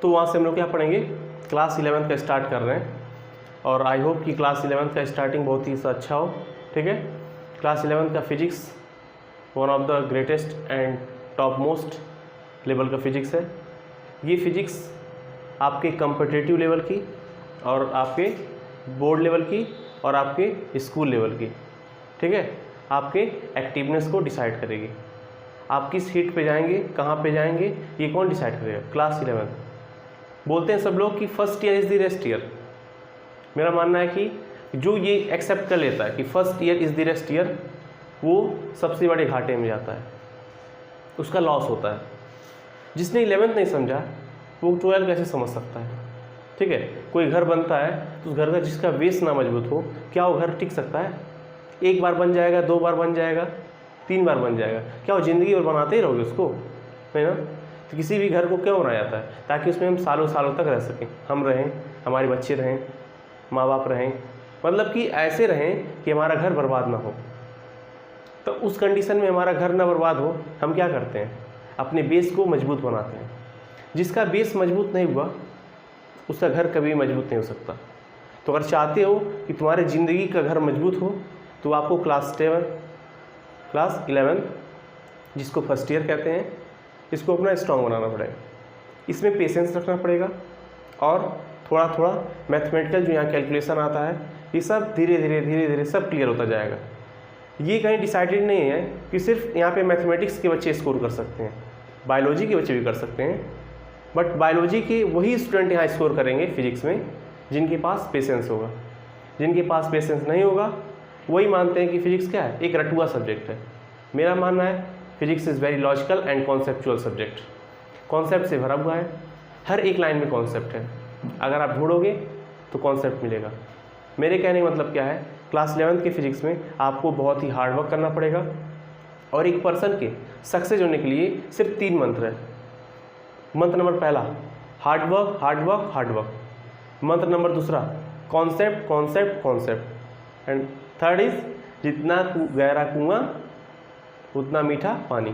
तो वहाँ से हम लोग क्या पढ़ेंगे, क्लास 11th का स्टार्ट कर रहे हैं और आई होप कि क्लास 11th का स्टार्टिंग बहुत ही अच्छा हो। ठीक है, क्लास 11th का physics one of the greatest and top most level का फिजिक्स है। ये फिजिक्स आपके कॉम्पिटिटिव लेवल की और आपके बोर्ड लेवल की और आपके स्कूल लेवल की, ठीक है, आपके एक्टिवनेस को डिसाइड करेगी। आप किस हीट पे जाएंगे, कहाँ पे जाएंगे, ये कौन डिसाइड करेगा? Class 11th। बोलते हैं सब लोग कि first year is the rest year. मेरा मानना है कि जो ये एक्सेप्ट कर लेता है कि first year is the rest year, वो सबसे बड़े घाटे में जाता है, उसका लॉस होता है। जिसने 11th नहीं समझा वो 12 कैसे समझ सकता है? ठीक है, कोई घर बनता है तो उस घर का जिसका बेस ना मजबूत हो, क्या वो घर टिक सकता है? एक बार बन जाएगा, 2 बार बन जाएगा, 3 बार बन जाएगा, क्या वो ज़िंदगी भर बनाते ही रहोगे उसको? है ना? तो किसी भी घर को क्यों बनाया जाता है? ताकि उसमें हम सालों सालों तक रह सकें, हम रहें, हमारे बच्चे रहें, माँ बाप रहें, मतलब कि ऐसे रहें कि हमारा घर बर्बाद ना हो। तो उस कंडीशन में हमारा घर ना बर्बाद हो, हम क्या करते हैं? अपने बेस को मजबूत बनाते हैं। जिसका बेस मजबूत नहीं हुआ उसका घर कभी मजबूत नहीं हो सकता। तो अगर चाहते हो कि तुम्हारे ज़िंदगी का घर मजबूत हो तो आपको क्लास 11 जिसको फर्स्ट ईयर कहते हैं, इसको अपना स्ट्रॉन्ग बनाना पड़ेगा। इसमें पेशेंस रखना पड़ेगा और थोड़ा थोड़ा मैथमेटिकल जो यहाँ कैलकुलेशन आता है, ये सब धीरे धीरे सब क्लियर होता जाएगा। ये कहीं डिसाइडेड नहीं है कि सिर्फ यहाँ पे मैथमेटिक्स के बच्चे स्कोर कर सकते हैं, बायोलॉजी के बच्चे भी कर सकते हैं, बट बायोलॉजी के वही स्टूडेंट यहाँ स्कोर करेंगे फिजिक्स में जिनके पास पेशेंस होगा। जिनके पास पेशेंस नहीं होगा वही मानते हैं कि फिजिक्स क्या है, एक रटुआ सब्जेक्ट है। मेरा मानना है physics is very logical and conceptual subject. Concept से भरा हुआ है, हर एक लाइन में कॉन्सेप्ट है। अगर आप ढूंढोगे तो कॉन्सेप्ट मिलेगा। मेरे कहने का मतलब क्या है, क्लास 11th के फिजिक्स में आपको बहुत ही हार्ड वर्क करना पड़ेगा और एक पर्सन के सक्सेस होने के लिए सिर्फ 3 मंत्र है। मंत्र नंबर पहला hard work, hard work, hard work. मंत्र नंबर दूसरा concept, concept, concept. And third is जितना गहरा कुआं उतना मीठा पानी।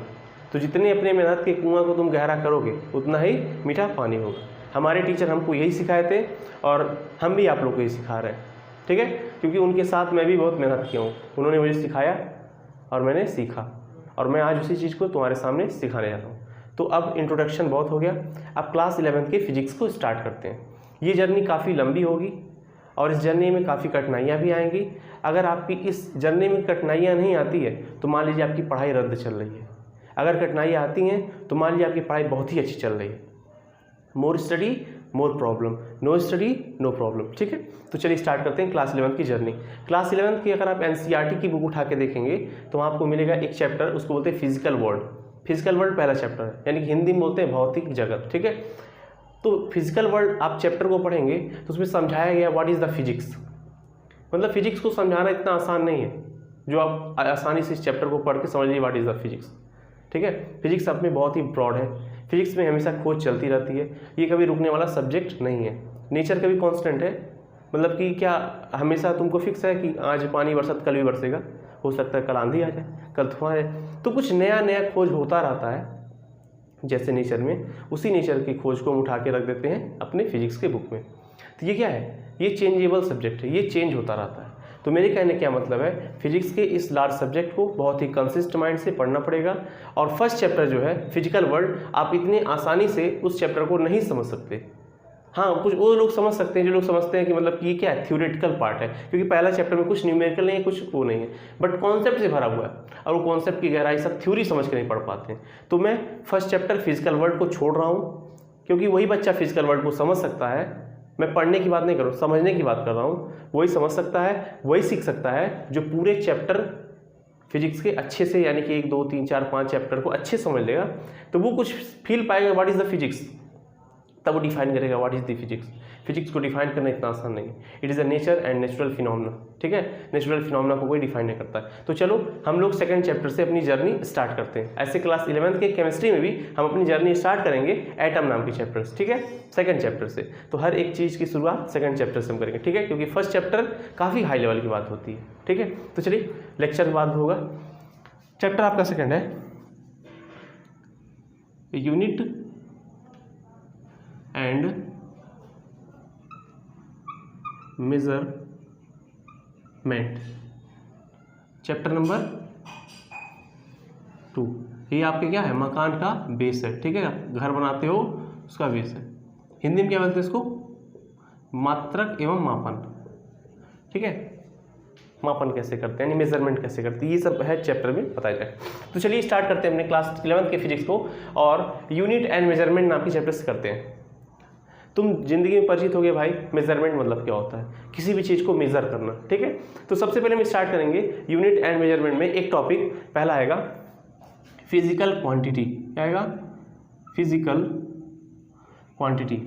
तो जितने अपने मेहनत के कुआं को तुम गहरा करोगे उतना ही मीठा पानी होगा। हमारे टीचर हमको यही सिखाए थे और हम भी आप लोग को यही सिखा रहे हैं, ठीक है, क्योंकि उनके साथ मैं भी बहुत मेहनत किया हूँ। उन्होंने मुझे सिखाया और मैंने सीखा और मैं आज उसी चीज़ को तुम्हारे सामने सिखाने जा रहा हूँ। तो अब इंट्रोडक्शन बहुत हो गया, अब क्लास 11th के फिजिक्स को स्टार्ट करते हैं। ये जर्नी काफ़ी लंबी होगी और इस जर्नी में काफ़ी कठिनाइयाँ भी आएंगी। अगर आपकी इस जर्नी में कठिनाइयाँ नहीं आती है तो मान लीजिए आपकी पढ़ाई रद्द चल रही है। अगर कठिनाइयाँ आती हैं तो मान लीजिए आपकी पढ़ाई बहुत ही अच्छी चल रही है। More study more problem, no study no problem, ठीक है। तो चलिए स्टार्ट करते हैं क्लास 11th की जर्नी। क्लास 11th की अगर आप NCERT की बुक उठा के देखेंगे तो वहाँ आपको मिलेगा एक चैप्टर, उसको बोलते हैं फिजिकल वर्ल्ड। फिजिकल वर्ल्ड पहला चैप्टर है, यानी कि हिंदी में बोलते हैं भौतिक जगत, ठीक है। तो फिजिकल वर्ल्ड आप चैप्टर को पढ़ेंगे तो उसमें समझाया गया व्हाट इज़ द फिजिक्स। मतलब फिजिक्स को समझाना इतना आसान नहीं है जो आप आसानी से इस चैप्टर को पढ़ के समझ लीजिए व्हाट इज़ द फिजिक्स, ठीक है। फिजिक्स अब में बहुत ही ब्रॉड है, फिजिक्स में हमेशा खोज चलती रहती है, ये कभी रुकने वाला सब्जेक्ट नहीं है। नेचर कभी कांस्टेंट है, मतलब कि क्या हमेशा तुमको फिक्स है कि आज पानी बरसा कल भी बरसेगा, हो सकता है कल आंधी आ जाए, कल तूफान आ जाए। तो कुछ नया नया खोज होता रहता है जैसे नेचर में, उसी नेचर की खोज को हम उठा के रख देते हैं अपने फिजिक्स के बुक में। तो ये क्या है, ये चेंजेबल सब्जेक्ट है, ये चेंज होता रहता है। तो मेरे कहने क्या मतलब है, फिजिक्स के इस लार्ज सब्जेक्ट को बहुत ही कंसिस्ट माइंड से पढ़ना पड़ेगा। और फर्स्ट चैप्टर जो है फिजिकल वर्ल्ड, आप इतने आसानी से उस चैप्टर को नहीं समझ सकते। हाँ, कुछ वो लोग समझ सकते हैं जो लोग समझते हैं कि मतलब कि ये क्या है, थ्योरेटिकल पार्ट है, क्योंकि पहला चैप्टर में कुछ न्यूमेरिकल नहीं है, कुछ वो नहीं है, बट कॉन्सेप्ट से भरा हुआ है और वो कॉन्सेप्ट की गहराई सब थ्योरी समझ के नहीं पढ़ पाते हैं। तो मैं फर्स्ट चैप्टर फिजिकल वर्ल्ड को छोड़ रहा हूँ, क्योंकि वही बच्चा फिजिकल वर्ल्ड को समझ सकता है। मैं पढ़ने की बात नहीं कर रहा हूँ, समझने की बात कर रहा हूँ। वही समझ सकता है, वही सीख सकता है जो पूरे चैप्टर फिजिक्स के अच्छे से, यानी कि 1 2 3 4 5 चैप्टर को अच्छे समझ लेगा, तो वो कुछ फील पाएगा व्हाट इज़ द फिजिक्स, तब वो डिफाइन करेगा what is the physics. Physics को डिफाइन करना इतना आसान नहीं है, it is a nature and natural phenomena, ठीक है। नेचुरल फिनोमेना को कोई डिफाइन नहीं करता है। तो चलो हम लोग सेकंड चैप्टर से अपनी जर्नी स्टार्ट करते हैं। ऐसे क्लास 11th के केमिस्ट्री में भी हम अपनी जर्नी स्टार्ट करेंगे एटम नाम के चैप्टर से, ठीक है, सेकंड चैप्टर से। तो हर एक चीज़ की शुरुआत सेकंड चैप्टर से हम करेंगे, ठीक है, क्योंकि फर्स्ट चैप्टर काफ़ी हाई लेवल की बात होती है, ठीक है। तो चलिए लेक्चर के बाद होगा। चैप्टर आपका सेकंड है unit and measurement, chapter number 2। ये आपके क्या है, मकान का बेस है, ठीक है, घर बनाते हो उसका बेस है। हिंदी में क्या बोलते हैं इसको, मात्रक एवं मापन, ठीक है, मापन कैसे करते हैं यानी मेजरमेंट कैसे करते हैं, ये सब है चैप्टर में बताया जाए। तो चलिए स्टार्ट करते हैं अपने क्लास 11th के फिजिक्स को, और यूनिट एंड मेजरमेंट नाम के चैप्टर से करते हैं। तुम जिंदगी में परिचित हो गए भाई, मेजरमेंट मतलब क्या होता है, किसी भी चीज़ को मेजर करना, ठीक है। तो सबसे पहले हम स्टार्ट करेंगे यूनिट एंड मेजरमेंट में। एक टॉपिक पहला आएगा फिजिकल क्वांटिटी, क्या आएगा, फिजिकल क्वांटिटी,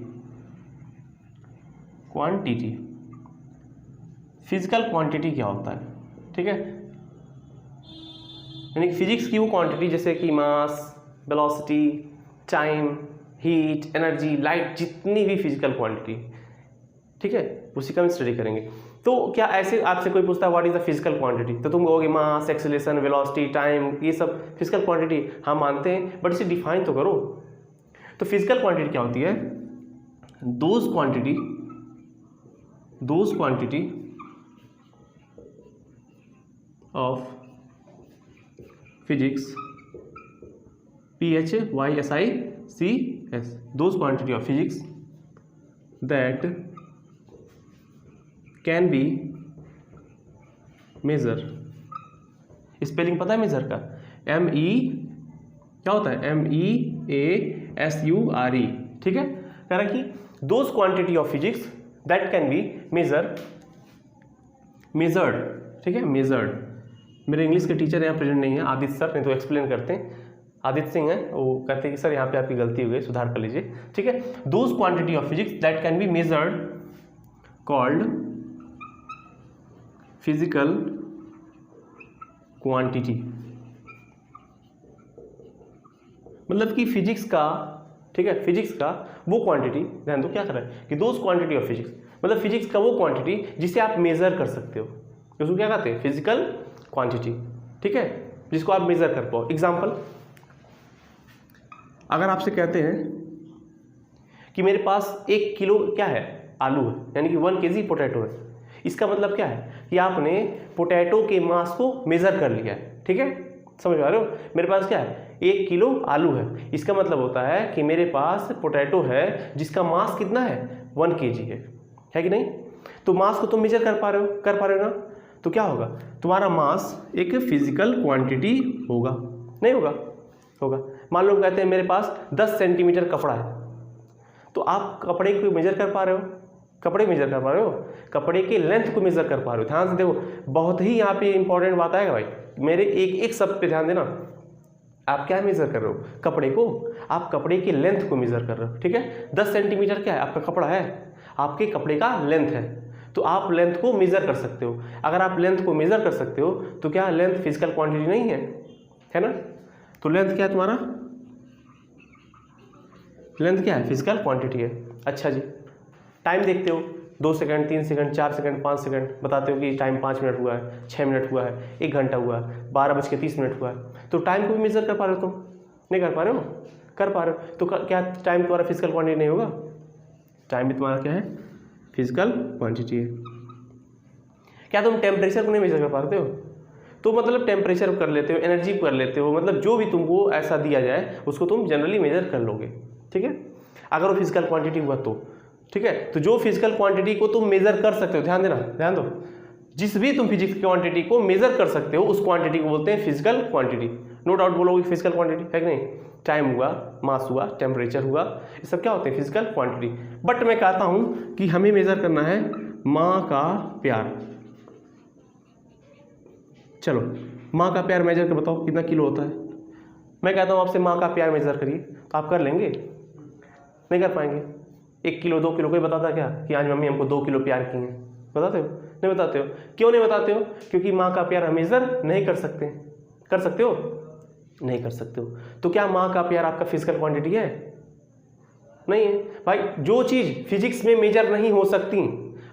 फिजिकल क्वांटिटी क्या होता है, ठीक है, यानी फिजिक्स की वो क्वांटिटी जैसे कि mass, velocity, time, heat, energy, light, जितनी भी फिजिकल क्वांटिटी, ठीक है, उसी का हम स्टडी करेंगे। तो क्या ऐसे आपसे कोई पूछता है what is the physical quantity, तो तुम कहोगे मास, एक्सेलरेशन, वेलोसिटी, टाइम, ये सब फिजिकल क्वांटिटी, हम मानते हैं, बट इसे डिफाइन तो करो। तो फिजिकल क्वांटिटी क्या होती है, those quantity of physics, PHYSICS, those quantity of physics that can be measure, spelling पता है मेजर का, ME क्या होता है, MEASURE, ठीक है, कह रहा कि those quantity of physics that can be measured, ठीक है, measured। मेरे इंग्लिश के टीचर यहाँ प्रेजेंट नहीं है, आदित्य सर, नहीं तो एक्सप्लेन करते हैं, आदित्य सिंह है, वो कहते हैं कि सर यहाँ पे आपकी गलती हो गई, सुधार कर लीजिए, ठीक है। Those quantity of physics that can be measured called physical quantity, मतलब कि फिजिक्स का, ठीक है, फिजिक्स का वो क्वांटिटी, ध्यान दो क्या कर रहा है कि दोज क्वांटिटी ऑफ फिजिक्स, मतलब फिजिक्स का वो क्वांटिटी जिसे आप मेजर कर सकते हो, उसको क्या कहते हैं, फिजिकल क्वांटिटी, ठीक है, जिसको आप मेजर कर पाओ। एग्जाम्पल, अगर आपसे कहते हैं कि मेरे पास 1 किलो क्या है, आलू है, यानी कि 1 kg पोटैटो है, इसका मतलब क्या है कि आपने पोटैटो के मास को मेजर कर लिया है, ठीक है, समझ पा रहे हो। मेरे पास क्या है, 1 किलो आलू है, इसका मतलब होता है कि मेरे पास पोटैटो है जिसका मास कितना है, 1 kg है कि नहीं। तो मास को तुम मेजर कर पा रहे हो ना, तो क्या होगा, तुम्हारा मास एक फिजिकल क्वांटिटी होगा, नहीं होगा, होगा। मान लो कहते हैं मेरे पास 10 सेंटीमीटर कपड़ा है, तो आप कपड़े को मेजर कर पा रहे हो, कपड़े के लेंथ को मेजर कर पा रहे हो। ध्यान से देखो, बहुत ही यहाँ पे इंपॉर्टेंट बात आएगा भाई, मेरे एक शब्द पे ध्यान देना। आप क्या मेजर कर रहे हो, कपड़े को, आप कपड़े के लेंथ को मेजर कर रहे हो, ठीक है। 10 सेंटीमीटर क्या है, आपका कपड़ा है, आपके कपड़े का लेंथ है, तो आप लेंथ को मेजर कर सकते हो। अगर आप लेंथ को मेजर कर सकते हो तो क्या लेंथ फिजिकल क्वांटिटी नहीं है ना। तो लेंथ क्या है तुम्हारा, लेंथ क्या है, फिजिकल क्वांटिटी है। अच्छा जी, टाइम देखते हो, 2 सेकंड, 3 सेकंड, 4 सेकंड, 5 सेकंड, बताते हो कि टाइम 5 मिनट हुआ है, 6 मिनट हुआ है, 1 घंटा हुआ है, 12:30 हुआ है, तो टाइम को भी मेजर कर पा रहे हो तुम, नहीं कर पा रहे हो, कर पा रहे हो। तो क्या टाइम तुम्हारा फिजिकल क्वांटिटी नहीं होगा, टाइम भी तुम्हारा क्या है, फिजिकल क्वांटिटी है। क्या तुम टेम्परेचर को नहीं मेजर कर पाते हो, तो मतलब टेम्परेचर कर लेते हो, एनर्जी कर लेते हो, मतलब जो भी तुमको ऐसा दिया जाए उसको तुम जनरली मेजर कर लोगे, ठीक है, अगर वो फिजिकल क्वांटिटी हुआ तो, ठीक है। तो जो फिजिकल क्वांटिटी को तुम मेजर कर सकते हो, ध्यान देना, ध्यान दो, जिस भी तुम फिजिक्स क्वांटिटी को मेजर कर सकते हो उस क्वांटिटी को बोलते हैं फिजिकल क्वांटिटी। नो डाउट बोलोगे फिजिकल क्वांटिटी है कि नहीं, टाइम हुआ, मास हुआ, टेम्परेचर हुआ, ये सब क्या होते हैं, फिजिकल क्वांटिटी। बट मैं कहता हूँ कि हमें मेजर करना है माँ का प्यार। चलो माँ का प्यार मेजर कर बताओ कितना किलो होता है। मैं कहता हूँ आपसे माँ का प्यार मेजर करिए, तो आप कर लेंगे, नहीं कर पाएंगे। 1 किलो 2 किलो कोई बताता क्या कि आज मम्मी हमको 2 किलो प्यार की हैं, बताते हो, नहीं बताते हो। क्यों नहीं बताते हो, क्योंकि माँ का प्यार हम मेजर नहीं कर सकते। कर सकते हो, नहीं कर सकते हो। तो क्या माँ का प्यार आपका फिजिकल क्वांटिटी है, नहीं है भाई। जो चीज़ फिजिक्स में मेजर नहीं हो सकती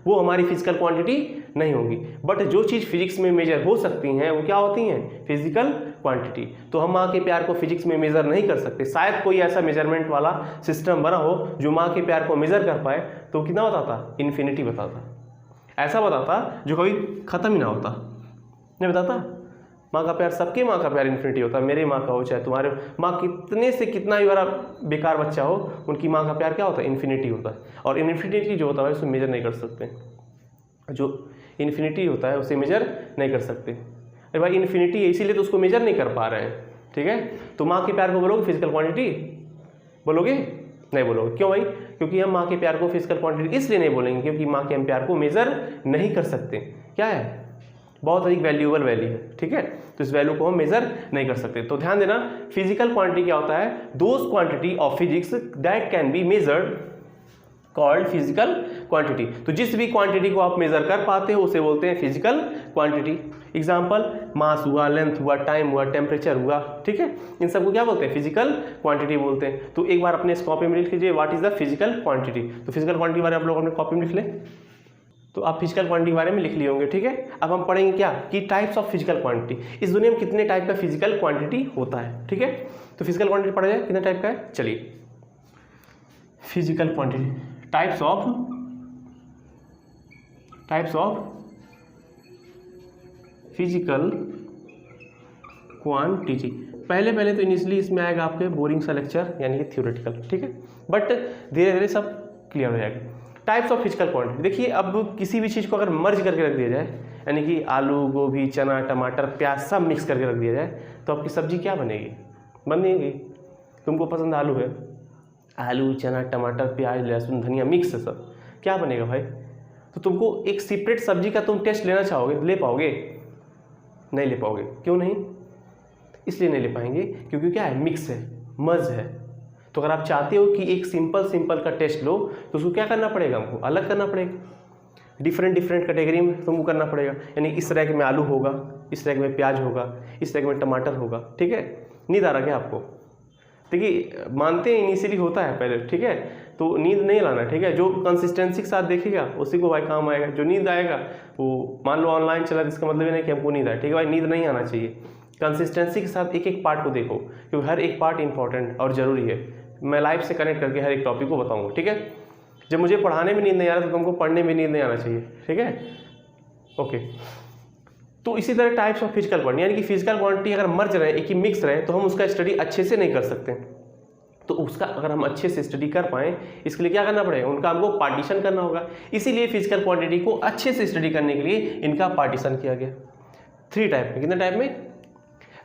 वो हमारी फिजिकल क्वांटिटी नहीं होगी। बट जो चीज़ फिजिक्स में मेजर हो सकती हैं वो क्या होती हैं? Physical quantity. तो हम माँ के प्यार को फिजिक्स में मेजर नहीं कर सकते। शायद कोई ऐसा मेजरमेंट वाला सिस्टम बना हो जो माँ के प्यार को मेजर कर पाए, तो कितना बताता? इन्फिनिटी बताता। ऐसा बताता जो कभी ख़त्म ही ना होता। नहीं बताता? माँ का प्यार, सबके माँ का प्यार इन्फिनिटी होता है। मेरी माँ का हो चाहे तुम्हारे माँ, कितने से कितना भी बड़ा बेकार बच्चा हो, उनकी माँ का प्यार क्या होता है? इन्फिनिटी होता है। और इन्फिनिटी जो होता है उसे मेजर नहीं कर सकते। जो इन्फिनिटी होता है उसे मेजर नहीं कर सकते। अरे भाई इन्फिनिटी है इसीलिए तो उसको मेजर नहीं कर पा रहे हैं, ठीक है। तो माँ के प्यार को बोलोगे फिजिकल क्वांटिटी? बोलोगे? नहीं बोलोगे। क्यों भाई? क्योंकि हम माँ के प्यार को फिजिकल क्वांटिटी इसलिए नहीं बोलेंगे क्योंकि माँ के हम प्यार को मेजर नहीं कर सकते। क्या है? बहुत अधिक वैल्यूएबल वैल्यू है, ठीक है। तो इस वैल्यू को हम मेजर नहीं कर सकते। तो ध्यान देना, फिजिकल क्वांटिटी क्या होता है? Those quantity of physics that can be measured called physical quantity. तो जिस भी क्वांटिटी को आप मेजर कर पाते हो उसे बोलते हैं फिजिकल क्वांटिटी। एग्जाम्पल, मास हुआ, लेंथ हुआ, टाइम हुआ, टेम्परेचर हुआ, ठीक है। इन सबको क्या बोलते हैं? फिजिकल क्वांटिटी बोलते हैं। तो एक बार अपने इस कॉपी में लिख लीजिए, what is the physical quantity. तो फिजिकल क्वांटिटी के बारे में आप लोग अपने कॉपी में लिख लें। तो आप फिजिकल क्वांटिटी के बारे में लिख लिए होंगे, ठीक है। अब हम पढ़ेंगे क्या कि टाइप्स ऑफ फिजिकल क्वांटिटी। इस दुनिया में कितने टाइप का फिजिकल क्वांटिटी होता है, ठीक है। तो फिजिकल क्वांटिटी पढ़ा जाए, कितने टाइप का है? चलिए, physical quantity, types of physical quantity. पहले तो इनिशियली इसमें आएगा आपके बोरिंग सा लेक्चर, यानी कि थ्योरेटिकल, ठीक है। बट धीरे धीरे सब क्लियर हो जाएगा। Types of physical quantity. देखिए, अब किसी भी चीज़ को अगर मर्ज करके रख दिया जाए, यानी कि आलू, गोभी, चना, टमाटर, प्याज सब मिक्स करके रख दिया जाए, तो आपकी सब्जी क्या बनेगी? बनेगी। तुमको पसंद आलू है, आलू, चना, टमाटर, प्याज, लहसुन, धनिया मिक्स है सब, क्या बनेगा भाई? तो तुमको एक सेपरेट सब्जी का तुम टेस्ट लेना चाहोगे, ले पाओगे? नहीं ले पाओगे। क्यों नहीं? इसलिए नहीं ले पाएंगे क्योंकि क्या है? मिक्स है, मर्ज है। तो अगर आप चाहते हो कि एक सिंपल का टेस्ट लो, तो उसको क्या करना पड़ेगा? हमको अलग करना पड़ेगा, डिफरेंट कैटेगरी में तुमको करना पड़ेगा। यानी इस रैक में आलू होगा, इस रैक में प्याज होगा, इस रैक में टमाटर होगा, ठीक है। नींद आ रहा क्या आपको? देखिए, मानते हैं इनिशियली होता है पहले, ठीक है। तो नींद नहीं लाना, ठीक है। जो कंसिस्टेंसी के साथ देखेगा उसी को भाई काम आएगा। जो नींद आएगा वो मान लो ऑनलाइन चला, इसका मतलब ये नहीं कि हमको नींद आए, ठीक है भाई। नींद नहीं आना चाहिए। कंसिस्टेंसी के साथ एक एक पार्ट को देखो, क्योंकि हर एक पार्ट इंपॉर्टेंट और ज़रूरी है। मैं लाइफ से कनेक्ट करके हर एक टॉपिक को बताऊंगा, ठीक है। जब मुझे पढ़ाने में नींद नहीं आ रहा तो तुमको पढ़ने में नींद नहीं आना चाहिए, ठीक है, ओके। तो इसी तरह टाइप्स ऑफ फिजिकल क्वांटिटी, यानी कि फिजिकल क्वांटिटी अगर मर्ज रहे, एक ही मिक्स रहे, तो हम उसका स्टडी अच्छे से नहीं कर सकते। तो उसका अगर हम अच्छे से स्टडी कर पाएँ, इसके लिए क्या करना पड़ेगा? उनका हमको पार्टीशन करना होगा। इसीलिए फिजिकल क्वांटिटी को अच्छे से स्टडी करने के लिए इनका पार्टीशन किया गया 3 टाइप में। कितने टाइप में?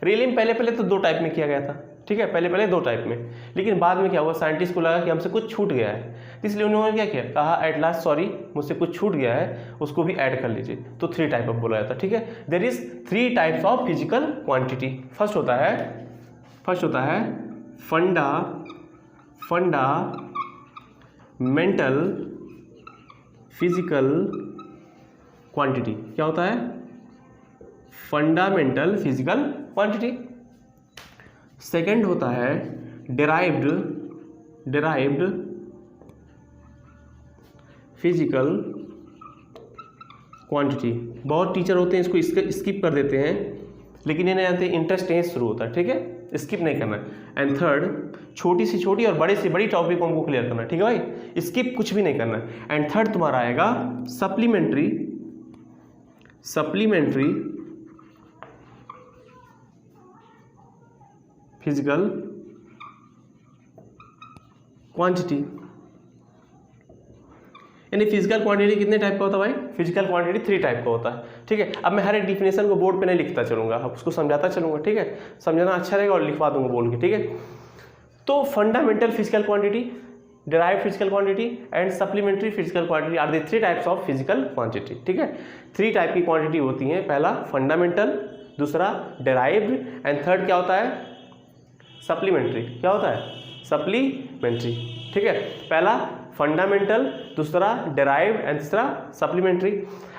रियली में पहले तो 2 टाइप में किया गया था, ठीक है। पहले 2 टाइप में, लेकिन बाद में क्या हुआ? साइंटिस्ट को लगा कि हमसे कुछ छूट गया है, इसलिए उन्होंने क्या किया? कहा एट लास्ट सॉरी, मुझसे कुछ छूट गया है, उसको भी ऐड कर लीजिए। तो 3 टाइप अब बोला जाता है, ठीक है। There is 3 types of physical quantity. First होता है फंडामेंटल फिजिकल क्वांटिटी। क्या होता है? Fundamental physical quantity. सेकंड होता है डिराइव्ड फिजिकल क्वांटिटी। बहुत टीचर होते हैं इसको स्किप कर देते हैं, लेकिन ये नहीं जानते इंटरेस्ट यहीं शुरू होता है, ठीक है, स्किप नहीं करना। एंड थर्ड, छोटी से छोटी और बड़े से बड़ी टॉपिक को हमको क्लियर करना, ठीक है भाई, स्किप कुछ भी नहीं करना। एंड थर्ड तुम्हारा आएगा सप्लीमेंट्री फिजिकल क्वांटिटी। यानी फिजिकल क्वांटिटी कितने टाइप का होता है भाई? फिजिकल क्वांटिटी 3 टाइप का होता है, ठीक है। अब मैं हर एक डिफिनेशन को बोर्ड पे नहीं लिखता चलूंगा, अब उसको समझाता चलूंगा, ठीक है। समझाना अच्छा रहेगा और लिखवा दूंगा बोल के, ठीक है। तो fundamental physical quantity, derived physical quantity and supplementary physical quantity are the 3 types of physical quantity, ठीक है। 3 टाइप की क्वांटिटी होती हैं। पहला फंडामेंटल, दूसरा डिराइव्ड एंड थर्ड क्या होता है? सप्लीमेंट्री। क्या होता है? सप्लीमेंट्री, ठीक है। पहला फंडामेंटल, दूसरा डिराइव्ड एंड तीसरा सप्लीमेंट्री।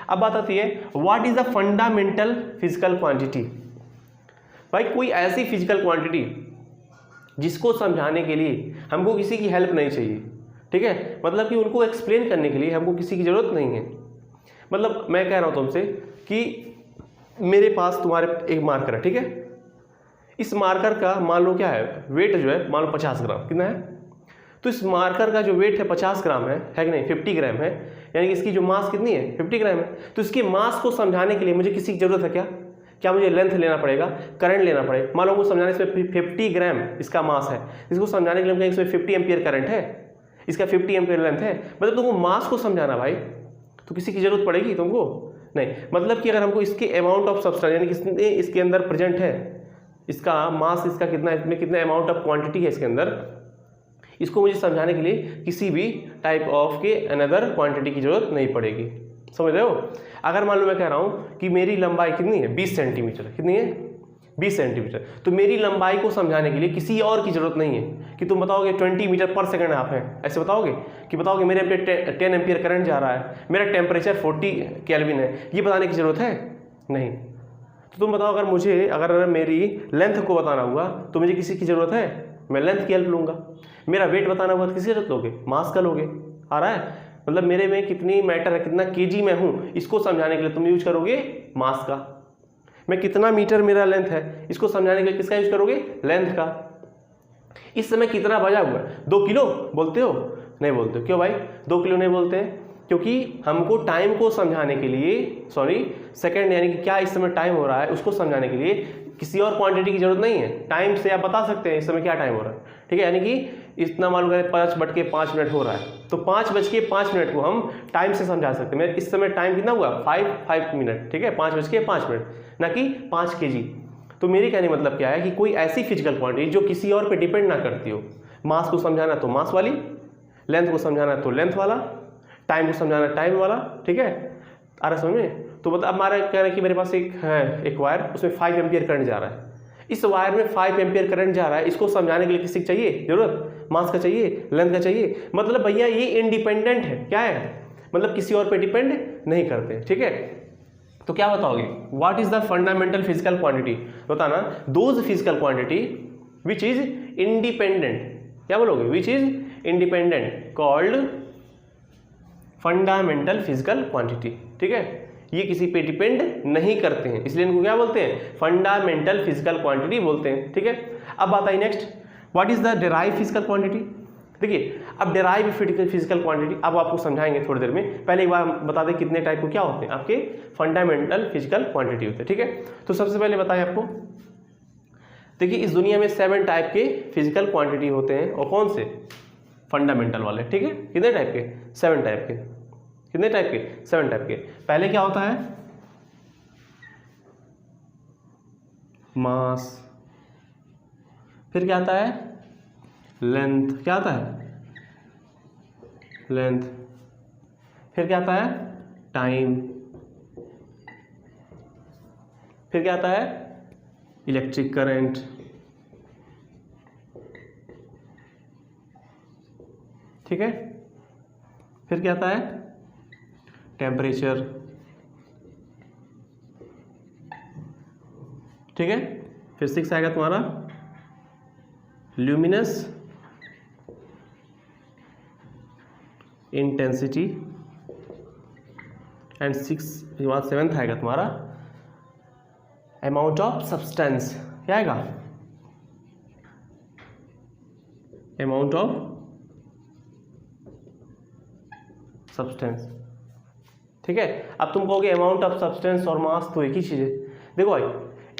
अब बात आती है what is the fundamental physical quantity. भाई कोई ऐसी फिजिकल क्वांटिटी जिसको समझाने के लिए हमको किसी की हेल्प नहीं चाहिए, ठीक है। मतलब कि उनको एक्सप्लेन करने के लिए हमको किसी की जरूरत नहीं है। मतलब मैं कह रहा हूँ तुमसे कि मेरे पास तुम्हारे एक मार्कर है, ठीक है, इस मार्कर का मान लो क्या है वेट जो है, मान लो 50 ग्राम, कितना है, तो इस मार्कर का जो वेट है 50 ग्राम है कि नहीं, 50 ग्राम है, यानी कि इसकी जो मास कितनी है 50 ग्राम है। तो इसके मास को समझाने के लिए मुझे किसी की जरूरत है क्या मुझे लेंथ लेना पड़ेगा, करंट लेना पड़ेगा। मान लो को समझाने इसमें 50 ग्राम इसका मास है, इसको समझाने के लिए इसमें 50 एम्पियर करंट है, इसका 50 एम्पियर लेंथ है, मतलब तुमको मास को समझाना भाई, तो किसी की जरूरत पड़ेगी तुमको नहीं। मतलब कि अगर हमको इसके अमाउंट ऑफ सब्सटेंस यानी कितने इसके अंदर प्रेजेंट है, इसका मास, इसका कितना, इसमें कितना अमाउंट ऑफ क्वांटिटी है इसके अंदर, इसको मुझे समझाने के लिए किसी भी टाइप ऑफ के अनदर क्वांटिटी की जरूरत नहीं पड़ेगी। समझ रहे हो। अगर मान लो मैं कह रहा हूँ कि मेरी लंबाई कितनी है 20 सेंटीमीटर, कितनी है 20 सेंटीमीटर, तो मेरी लंबाई को समझाने के लिए किसी और की जरूरत नहीं है कि तुम बताओगे 20 मीटर पर सेकंड आप हैं, ऐसे बताओगे कि बताओगे मेरे पे 10 एम्पियर करंट जा रहा है, मेरा टेम्परेचर 40 केल्विन है, ये बताने की जरूरत है नहीं। तो तुम बताओ अगर मेरी लेंथ को बताना हुआ तो मुझे किसी की जरूरत है, मैं लेंथ की हेल्प लूँगा। मेरा वेट बताना हुआ तो किसी जरूरत लोगे, मास का लोगे। आ रहा है, मतलब मेरे में कितनी मैटर है, कितना केजी में हूँ, इसको समझाने के लिए तुम यूज करोगे मास का। मैं कितना मीटर मेरा लेंथ है, इसको समझाने के लिए किसका यूज करोगे, लेंथ का। इस समय कितना बजा हुआ है, 2 किलो बोलते हो, नहीं बोलते हो। क्यों भाई 2 किलो नहीं बोलते हैं, क्योंकि हमको टाइम को समझाने के लिए, सेकंड यानी कि क्या इस समय टाइम हो रहा है उसको समझाने के लिए किसी और क्वांटिटी की जरूरत नहीं है। टाइम से आप बता सकते हैं इस समय क्या टाइम हो रहा है, ठीक है, यानी कि इतना मालूम करें 5:05 हो रहा है, तो 5:05 को हम टाइम से समझा सकते हैं। मेरे इस समय टाइम कितना हुआ 5 मिनट, ठीक है, 5:05, ना कि 5 kg। तो मेरी कहने मतलब क्या है कि कोई ऐसी फिजिकल क्वांटिटी जो किसी और पे डिपेंड ना करती हो, मास को समझाना तो मास वाली, लेंथ को समझाना तो लेंथ वाला, टाइम को समझाना टाइम वाला, ठीक है। आ रहा समझ में। तो मतलब अब हमारा कह रहा है कि मेरे पास एक वायर, उसमें 5 एम्पियर करंट जा रहा है, इस वायर में 5 एम्पियर करंट जा रहा है, इसको समझाने के लिए किसी चाहिए जरूरत, मास का चाहिए, लेंथ का चाहिए। मतलब भैया ये इंडिपेंडेंट है, क्या है, मतलब किसी और पे डिपेंड नहीं करते, ठीक है। तो क्या बताओगे, what is the fundamental physical quantity, बताना। Those physical quantity which is independent, क्या बोलोगे, which is independent called fundamental physical quantity, ठीक है। ये किसी पे डिपेंड नहीं करते हैं, इसलिए इनको क्या बोलते हैं, फंडामेंटल फिजिकल क्वांटिटी बोलते हैं, ठीक है। अब बात आई next, what is the derive physical quantity. देखिए अब डेराइव फिजिकल क्वांटिटी अब आपको समझाएंगे थोड़ी देर में, पहले एक बार बता दें कितने टाइप को क्या होते हैं आपके फंडामेंटल फिजिकल क्वांटिटी होते हैं, ठीक है। तो सबसे पहले बताएं आपको, देखिए इस दुनिया में 7 टाइप के फिजिकल क्वांटिटी होते हैं, और कौन से, फंडामेंटल वाले, ठीक है। कितने टाइप के, 7 टाइप के, कितने टाइप के, 7 टाइप के। पहले क्या होता है, मास, फिर क्या आता है, लेंथ, क्या आता है, लेंथ, फिर क्या आता है, टाइम, फिर क्या आता है, इलेक्ट्रिक करंट, ठीक है, फिर क्या आता है, टेम्परेचर, ठीक है, फिर 6 आएगा तुम्हारा ल्यूमिनस इंटेंसिटी, एंड 7th आएगा तुम्हारा अमाउंट ऑफ सब्सटेंस, क्या आएगा, अमाउंट ऑफ सब्सटेंस, ठीक है। अब तुम कहोगे अमाउंट ऑफ सब्सटेंस और मास तो एक ही चीज है। देखो भाई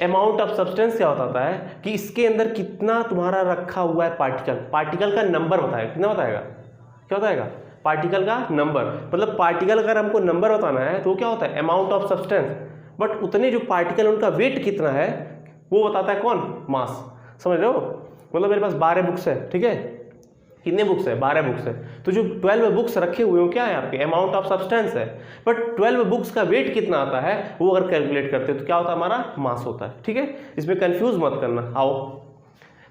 अमाउंट ऑफ सब्सटेंस क्या होता है कि इसके अंदर कितना तुम्हारा रखा हुआ है पार्टिकल, पार्टिकल का नंबर बताएगा, कितना बताएगा, क्या बताएगा, पार्टिकल का नंबर। मतलब पार्टिकल अगर हमको नंबर बताना है तो क्या होता है, अमाउंट ऑफ सब्सटेंस, बट उतने जो पार्टिकल उनका वेट कितना है वो बताता है कौन, मास। समझ रहे हो। मतलब मेरे पास 12 बुक्स है, ठीक है, कितने बुक्स है, 12 बुक्स है, तो जो 12 बुक्स रखे हुए हो क्या है आपके, अमाउंट ऑफ सब्सटेंस है, बट 12 बुक्स का वेट कितना आता है वो अगर कैलकुलेट करते हैं तो क्या होता है, हमारा मास होता है, ठीक है। इसमें कंफ्यूज मत करना। आओ,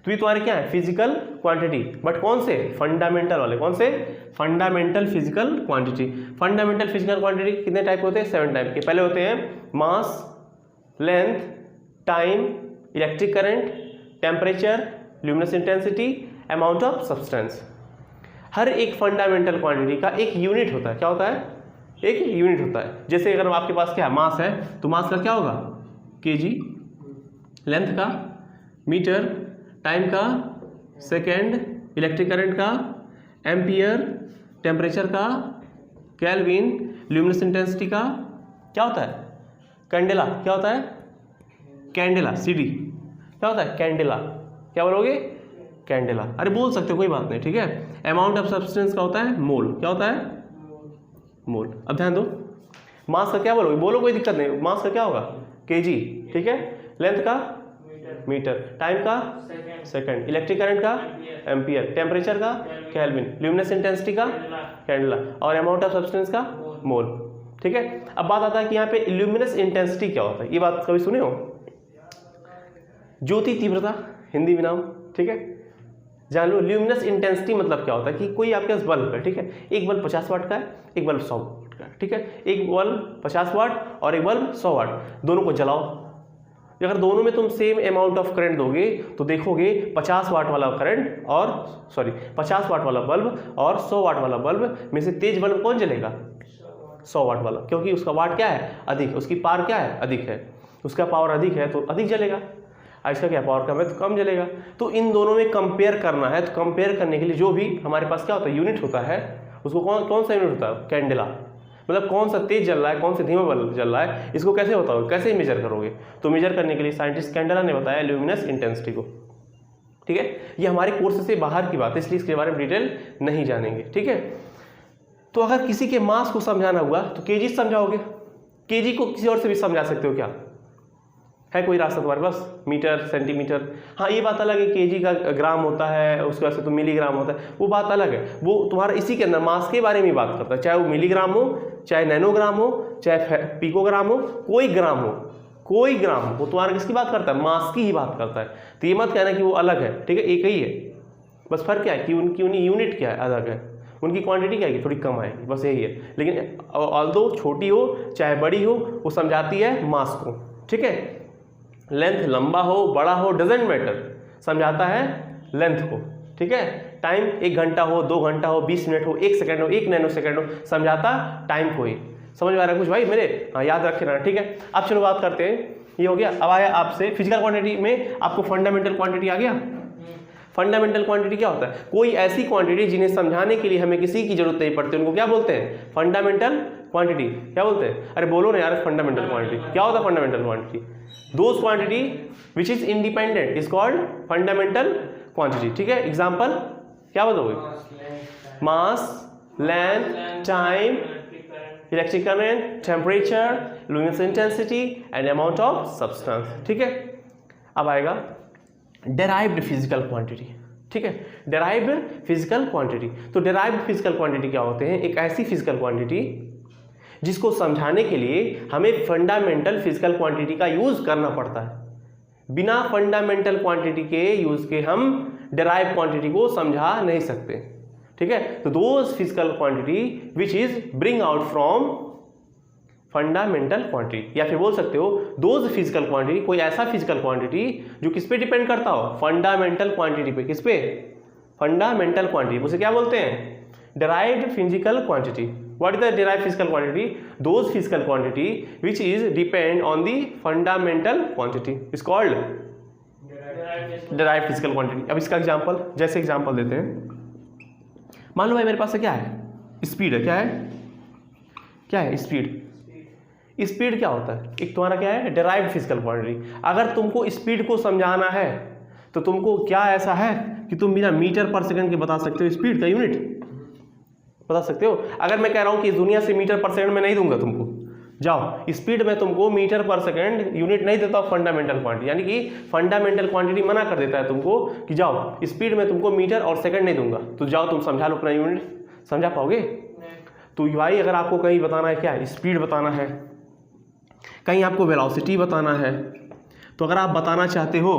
तो ये तुम्हारे क्या है, फिजिकल क्वांटिटी, बट कौन से, फंडामेंटल वाले, कौन से, fundamental physical quantity. Fundamental physical quantity कितने टाइप होते हैं, 7 टाइप के। पहले होते हैं mass, length, time, electric current, temperature, luminous intensity, amount of substance. हर एक फंडामेंटल क्वांटिटी का एक यूनिट होता है, क्या होता है, एक यूनिट होता है। जैसे अगर आपके पास क्या है, मास है, तो मास का क्या होगा केजी, लेंथ का मीटर, टाइम का सेकेंड, इलेक्ट्रिक करंट का एम्पियर, टेम्परेचर का केल्विन, ल्यूमिनस इंटेंसिटी का क्या होता है कैंडेला, क्या होता है कैंडेला, सीडी क्या होता है कैंडेला, क्या बोलोगे कैंडेला, अरे बोल सकते हो कोई बात नहीं, ठीक है। अमाउंट ऑफ सब्सटेंस का होता है मोल, क्या होता है मोल। अब ध्यान दो, मास का क्या बोलोगे, बोलो कोई दिक्कत नहीं, मास का क्या होगा केजी, ठीक है, लेंथ का मीटर, टाइम का सेकंड, इलेक्ट्रिक करंट का एम्पियर, टेम्परेचर का केल्विन, ल्यूमिनस इंटेंसिटी का कैंडेला और अमाउंट ऑफ सब्सटेंस का मोल, ठीक है। अब बात आता है कि यहाँ पे ल्यूमिनस इंटेंसिटी क्या होता है, ये बात कभी सुने हो, ज्योति तीव्रता हिंदी में नाम, ठीक है, जान लो। ल्यूमिनस इंटेंसिटी मतलब क्या होता है कि कोई आपके पास बल्ब है, ठीक है, एक बल्ब 50 वाट का है, एक बल्ब 100 वाट का है, ठीक है, एक बल्ब 50 वाट और एक बल्ब 100 वाट, दोनों को जलाओ। अगर दोनों में तुम सेम अमाउंट ऑफ करंट दोगे तो देखोगे 50 वाट वाला करंट और 50 वाट वाला बल्ब और 100 वाट वाला बल्ब में से तेज बल्ब कौन जलेगा 100 वाट वाला, क्योंकि उसका वाट क्या है अधिक, उसकी पावर क्या है अधिक है, उसका पावर अधिक है तो अधिक जलेगा, इसका क्या पावर कम है तो कम जलेगा। तो इन दोनों में कंपेयर करना है, तो कंपेयर करने के लिए जो भी हमारे पास क्या होता है यूनिट होता है, उसको कौन सा यूनिट होता है कैंडेला, मतलब कौन सा तेज जल रहा है कौन सा धीमा बल्ब जल रहा है, इसको कैसे होता है कैसे मेजर करोगे, तो मेजर करने के लिए साइंटिस्ट कैंडेला ने बताया ल्यूमिनस इंटेंसिटी को, ठीक है। ये हमारे कोर्स से बाहर की बात है इसलिए इसके बारे में डिटेल नहीं जानेंगे, ठीक है। तो अगर किसी के मास को समझाना हुआ तो केजी समझाओगे, केजी को किसी और से भी समझा सकते हो क्या, है कोई रास्ता तुम्हारे पास, मीटर सेंटीमीटर, हाँ ये बात अलग है, केजी का ग्राम होता है, उसके बाद से तो मिलीग्राम होता है, वो बात अलग है, वो तुम्हारा इसी के अंदर मास के बारे में बात करता है, चाहे वो मिलीग्राम हो, चाहे नैनोग्राम हो, चाहे पिकोग्राम हो, कोई ग्राम हो, कोई ग्राम हो, वो तुम्हारा किसकी बात करता है मास की ही बात करता है। तो ये मत कहना कि वो अलग है, ठीक है, एक ही है, बस फर्क क्या है कि उनकी यूनिट क्या है अलग है, उनकी क्वांटिटी क्या है थोड़ी कम आएगी, बस यही है। लेकिन ऑल्दो छोटी हो चाहे बड़ी हो वो समझाती है मास को, ठीक है। लेंथ लंबा हो बड़ा हो डजेंट मैटर, समझाता है लेंथ को, ठीक है। टाइम 1 घंटा हो 2 घंटा हो 20 मिनट हो 1 सेकंड हो 1 नैनो सेकंड हो, समझाता टाइम को ही। समझ में आ रहा है कुछ भाई मेरे, हाँ याद रखे ना, ठीक है। अब चलो बात करते हैं, ये हो गया। अब आया आपसे फिजिकल क्वांटिटी में आपको फंडामेंटल क्वांटिटी आ गया। फंडामेंटल क्वांटिटी क्या होता है, कोई ऐसी क्वांटिटी जिन्हें समझाने के लिए हमें किसी की जरूरत नहीं पड़ती, उनको क्या बोलते हैं फंडामेंटल क्वांटिटी, क्या बोलते हैं, अरे बोलो ना यार फंडामेंटल क्वांटिटी क्या होता है, fundamental quantity those quantity which is independent is called fundamental quantity, ठीक है। एग्जांपल क्या बताओगे, mass, length, time, electric current, temperature, luminous intensity and amount of substance, ठीक है। अब आएगा डेराइव्ड फिजिकल क्वांटिटी, ठीक है, डेराइव्ड फिजिकल क्वांटिटी। तो डेराइव्ड फिजिकल क्वांटिटी क्या होते हैं, एक ऐसी फिजिकल क्वांटिटी जिसको समझाने के लिए हमें फंडामेंटल फिजिकल क्वांटिटी का यूज करना पड़ता है। बिना फंडामेंटल क्वांटिटी के यूज के हम डेराइव क्वांटिटी को समझा नहीं सकते, ठीक है। तो those physical quantity which is bring out from fundamental quantity, या फिर बोल सकते हो दोज फिजिकल क्वांटिटी, कोई ऐसा फिजिकल क्वांटिटी जो किस पे डिपेंड करता हो, फंडामेंटल क्वांटिटी पे, किस पे, फंडामेंटल क्वांटिटी, उसे क्या बोलते हैं derived physical quantity. What is the derived physical quantity? Those physical quantity which is depend on the fundamental quantity is called derived physical quantity. अब इसका एग्जांपल, जैसे एग्जांपल देते हैं, मान लो भाई मेरे पास क्या है, स्पीड है, क्या है, क्या है स्पीड। स्पीड क्या होता है, एक तुम्हारा क्या है डेराइव्ड फिजिकल क्वांटिटी। अगर तुमको स्पीड को समझाना है तो तुमको क्या ऐसा है कि तुम बिना मीटर पर सेकंड के बता सकते हो स्पीड का यूनिट बता सकते हो। अगर मैं कह रहा हूं कि दुनिया से मीटर पर सेकंड में नहीं दूंगा तुमको, जाओ स्पीड में तुमको मीटर पर सेकंड यूनिट नहीं देता फंडामेंटल क्वांटिटी, यानी कि फंडामेंटल क्वांटिटी मना कर देता है तुमको कि जाओ स्पीड में तुमको मीटर और सेकंड नहीं दूंगा, तो जाओ तुम समझा लो अपना यूनिट, समझा पाओगे। तो भाई अगर आपको कहीं बताना है क्या स्पीड बताना है, कहीं आपको वेलोसिटी बताना है, तो अगर आप बताना चाहते हो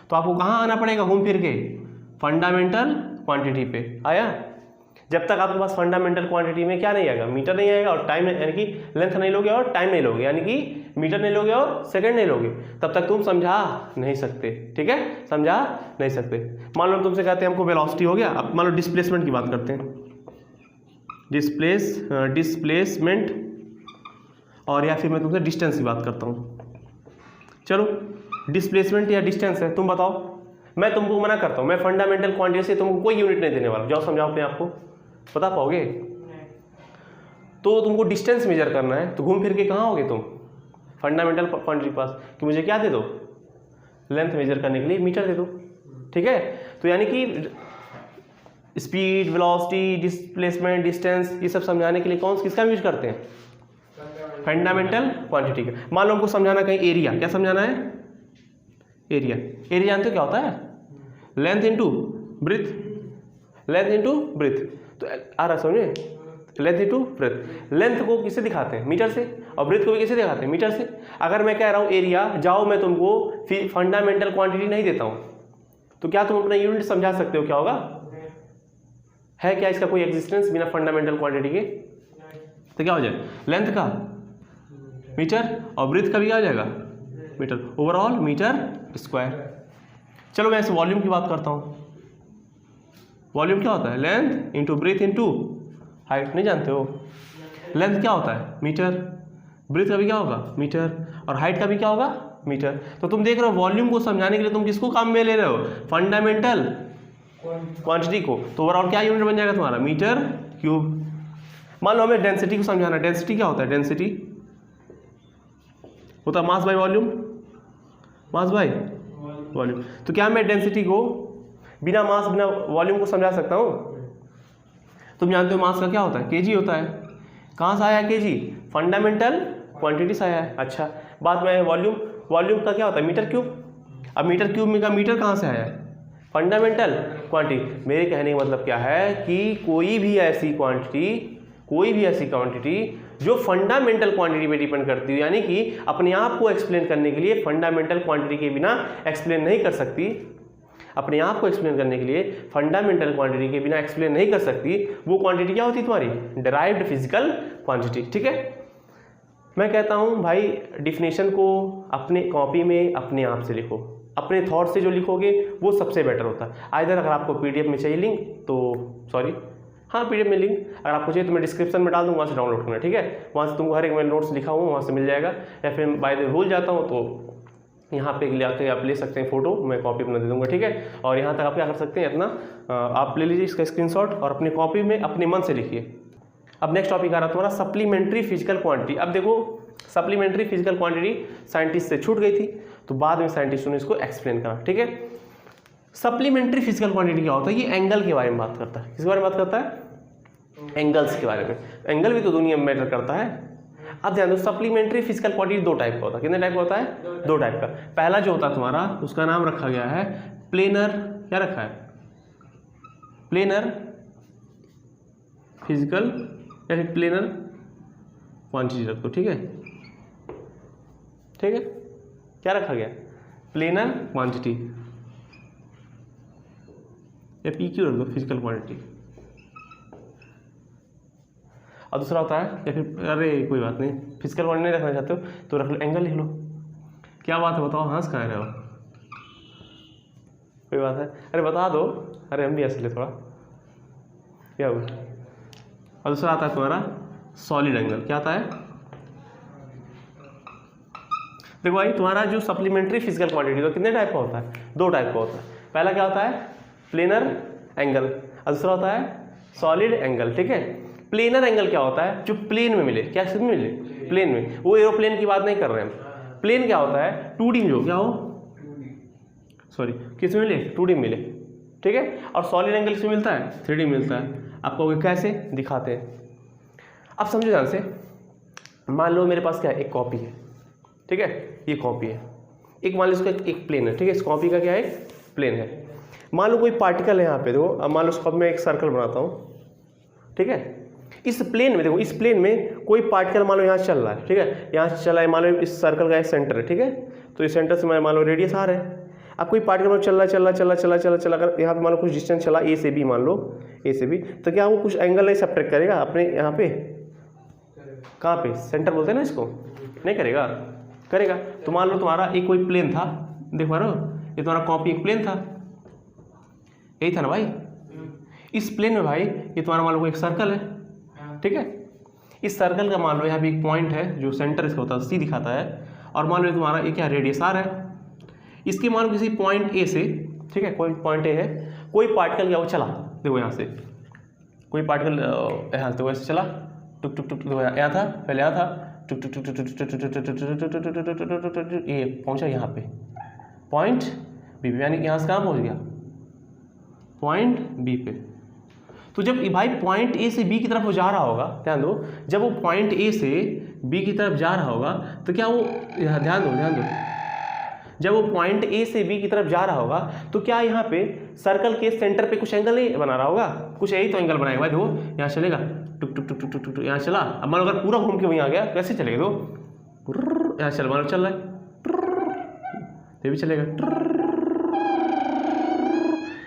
तो आपको कहाँ आना पड़ेगा घूम फिर के, फंडामेंटल क्वांटिटी पे। आया, जब तक आपके पास फंडामेंटल क्वांटिटी में क्या नहीं आएगा, मीटर नहीं आएगा और टाइम यानी कि लेंथ नहीं लोगे और टाइम नहीं लोगे, यानी कि मीटर नहीं लोगे और सेकंड नहीं लोगे, तब तक तुम समझा नहीं सकते, ठीक है, समझा नहीं सकते। मान लो तुमसे कहते हैं हमको वेलोसिटी हो गया, अब मान लो डिस्प्लेसमेंट की बात करते हैं, डिस्प्लेसमेंट, और या फिर मैं तुमसे डिस्टेंस की बात करता हूँ। चलो डिस्प्लेसमेंट या डिस्टेंस है, तुम बताओ। मैं तुमको मना करता हूँ, मैं फंडामेंटल क्वांटिटी से तुमको कोई यूनिट नहीं देने वाला। जाओ समझाओ अपने आप को, बता पाओगे? तो तुमको डिस्टेंस मेजर करना है तो घूम फिर के कहाँ होगे तुम? फंडामेंटल क्वांटिटी के पास कि मुझे क्या दे दो, लेंथ मेजर करने के लिए मीटर दे दो। ठीक है, तो यानी कि स्पीड, वेलोसिटी, डिस्प्लेसमेंट, डिस्टेंस, ये सब समझाने के लिए किसका यूज करते हैं? फंडामेंटल क्वांटिटी का। मान लो हमको समझाना कहीं एरिया, क्या समझाना है? एरिया। एरिया जानते हो क्या होता है? Length into breadth, length into breadth. तो आ रहा समझे, लेंथ इनटू ब्रेथ। लेंथ को किससे दिखाते हैं? मीटर से, और ब्रेथ को भी किससे दिखाते हैं? मीटर से। अगर मैं कह रहा हूँ एरिया, जाओ मैं तुमको फंडामेंटल क्वांटिटी नहीं देता हूँ, तो क्या तुम अपना यूनिट समझा सकते हो? क्या होगा? है क्या इसका कोई एग्जिस्टेंस बिना फंडामेंटल क्वांटिटी के? तो क्या हो जाए, लेंथ का मीटर और ब्रेथ का भी क्या हो जाएगा? मीटर। Overall meter square. चलो मैं इस वॉल्यूम की बात करता हूँ। वॉल्यूम क्या होता है? Length into breadth into height. नहीं जानते हो? लेंथ क्या होता है? मीटर। ब्रेथ का भी क्या होगा? मीटर। और हाइट का भी क्या होगा? मीटर। तो तुम देख रहे हो वॉल्यूम को समझाने के लिए तुम किसको काम में ले रहे हो? फंडामेंटल क्वांटिटी को। तो ओवरऑल क्या यूनिट बन जाएगा तुम्हारा? Meter cube. मान लो हमें डेंसिटी को समझाना। डेंसिटी क्या होता है? डेंसिटी होता है mass by volume, mass by volume. तो क्या मैं डेंसिटी को बिना मास बिना वॉल्यूम को समझा सकता हूँ? तुम जानते हो मास का क्या होता है? केजी होता है। कहाँ से आया है केजी? फंडामेंटल क्वांटिटी से आया है। अच्छा, बात में वॉल्यूम। वॉल्यूम का क्या होता है? Meter cube. अब मीटर क्यूब में का मीटर कहाँ से आया है? Fundamental quantity. मेरे कहने का मतलब क्या है कि कोई भी ऐसी क्वांटिटी जो फंडामेंटल क्वांटिटी पे डिपेंड करती है, यानी कि अपने आप को एक्सप्लेन करने के लिए फंडामेंटल क्वांटिटी के बिना एक्सप्लेन नहीं कर सकती, अपने आप को एक्सप्लेन करने के लिए फंडामेंटल क्वांटिटी के बिना एक्सप्लेन नहीं कर सकती, वो क्वांटिटी क्या होती है तुम्हारी? Derived physical quantity. ठीक है, मैं कहता हूँ भाई डिफिनेशन को अपने कॉपी में अपने आप से लिखो, अपने थॉट से जो लिखोगे वो सबसे बेटर होता है। आइदर अगर आपको पीडीएफ में चाहिए लिंक तो पीडीएफ में लिंक अगर आपको चाहिए तो मैं डिस्क्रिप्शन में डाल दूँगा, वहाँ से डाउनलोड करना। ठीक है, वहाँ से तुमको हर एक मैं नोट्स लिखा हुआ वहाँ से मिल जाएगा, या फिर बाय द वे भूल जाता हूँ तो यहाँ पे आके आप ले सकते हैं फ़ोटो, मैं कॉपी अपना दे दूँगा। ठीक है, और यहाँ तक आप क्या कर सकते हैं, अपना आप ले लीजिए इसका स्क्रीनशॉट और अपनी कॉपी में अपने मन से लिखिए। अब नेक्स्ट टॉपिक आ रहा है तुम्हारा सप्लीमेंट्री फिजिकल क्वांटिटी। अब देखो सप्लीमेंट्री फिजिकल क्वांटिटी साइंटिस्ट से छूट गई थी, तो बाद में साइंटिस्टों ने इसको एक्सप्लेन करा। ठीक है, सप्लीमेंट्री फिजिकल क्वांटिटी क्या होता है? ये एंगल के बारे में बात करता है। किसके बारे में बात करता है? एंगल्स के बारे में। एंगल भी तो दुनिया में मैटर करता है। अब ध्यान दो, सप्लीमेंट्री फिजिकल क्वांटिटी दो टाइप का होता है। कितने टाइप का होता है? दो टाइप का। पहला जो होता है तुम्हारा, उसका नाम रखा गया है प्लेनर। क्या रखा है? प्लेनर फिजिकल या फिर प्लेनर क्वांटिटी रखो। ठीक है, ठीक है, क्या रखा गया? प्लेनर क्वांटिटी या पीक्यू रख दो, फिजिकल क्वांटिटी। और दूसरा होता है, या फिर अरे कोई बात नहीं, फिजिकल क्वांटिटी नहीं रखना चाहते हो तो रख लो एंगल, लिख लो। क्या बात है बताओ, हंस कहाँ रहे हो? कोई बात है, अरे बता दो, अरे हम भी हंस ले थोड़ा, क्या होगा? और दूसरा आता है तुम्हारा सॉलिड एंगल। क्या आता है? देखो भाई तुम्हारा जो सप्लीमेंट्री फिजिकल क्वांटिटी तो कितने टाइप का होता है? दो टाइप का होता है। पहला क्या होता है? प्लेनर एंगल, और दूसरा होता है सॉलिड एंगल। ठीक है, प्लेनर एंगल क्या होता है? जो प्लेन में मिले। क्या में मिले? प्लेन में। वो एरोप्लेन की बात नहीं कर रहे हैं हम। प्लेन क्या होता है? 2D में, जो क्या हो, सॉरी किस में मिले? 2D में मिले। ठीक है, और सॉलिड एंगल किसमें मिलता है? 3D मिलता है। आपको कैसे दिखाते हैं, अब समझो ध्यान से। मान लो मेरे पास क्या है? एक कॉपी है। ठीक है, ये कॉपी है। एक मान लो इसका एक प्लेन है। ठीक है, इस कॉपी का क्या है? एक प्लेन है। मान लो कोई पार्टिकल है यहाँ पे, देखो अब मान लो इस कॉपी में एक सर्कल बनाता हूँ। ठीक है, इस प्लेन में देखो, इस प्लेन में कोई पार्टिकल मान लो यहाँ चल रहा है। ठीक है, यहाँ से चला है, मान लो इस सर्कल का एक सेंटर है। ठीक है, तो इस सेंटर से मान लो रेडियस आर है। अब कोई पार्टिकल चल रहा अगर यहाँ पे मान लो कुछ डिस्टेंस चला ए से बी, मान लो ए से बी, तो क्या वो कुछ एंगल नहीं सब्ट्रैक्ट करेगा अपने यहाँ पे? कहाँ पे? सेंटर बोलते हैं ना इसको, नहीं करेगा? करेगा। तो मान लो तुम्हारा एक कोई प्लेन था, देख पा रहे हो, ये तुम्हारा कॉपी एक प्लेन था, यही था ना भाई? इस प्लेन में भाई ये तुम्हारा मान लो एक सर्कल है। ठीक है। इस सर्कल का मान लो यहाँ पे एक पॉइंट है जो सेंटर इसका होता है सी दिखाता है, और मान लो तुम्हारा ये क्या रेडियस आर है। इसके मान लो किसी पॉइंट ए से, ठीक है, कोई पॉइंट ए है, कोई पार्टिकल क्या वो चला, देखो यहाँ से कोई पार्टिकल यहाँ से वैसे चला, टुक टुक टुक, देखो यहाँ था, पहले यहाँ था, टुक टुक टुक टुक, ये पहुँचा यहाँ पे पॉइंट बी पे, यानी कि यहाँ से कहाँ पहुँच गया, पॉइंट बी पे। तो जब भाई पॉइंट ए से बी की तरफ वो जा रहा होगा, ध्यान दो, जब वो पॉइंट ए से बी की तरफ जा रहा होगा तो क्या वो, ध्यान दो, जब वो पॉइंट ए से बी की तरफ जा रहा होगा तो क्या यहाँ पे सर्कल के सेंटर पे कुछ एंगल नहीं बना रहा होगा, कुछ यही तो एंगल बनाएगा भाई। देखो यहाँ चलेगा, टुक टुक टुक टुक टुक, यहाँ चला। अब मान लो अगर पूरा घूम के वहीं आ गया कैसे चलेगा, तो यहाँ चल, मान लो चल रहा है, ये भी चलेगा,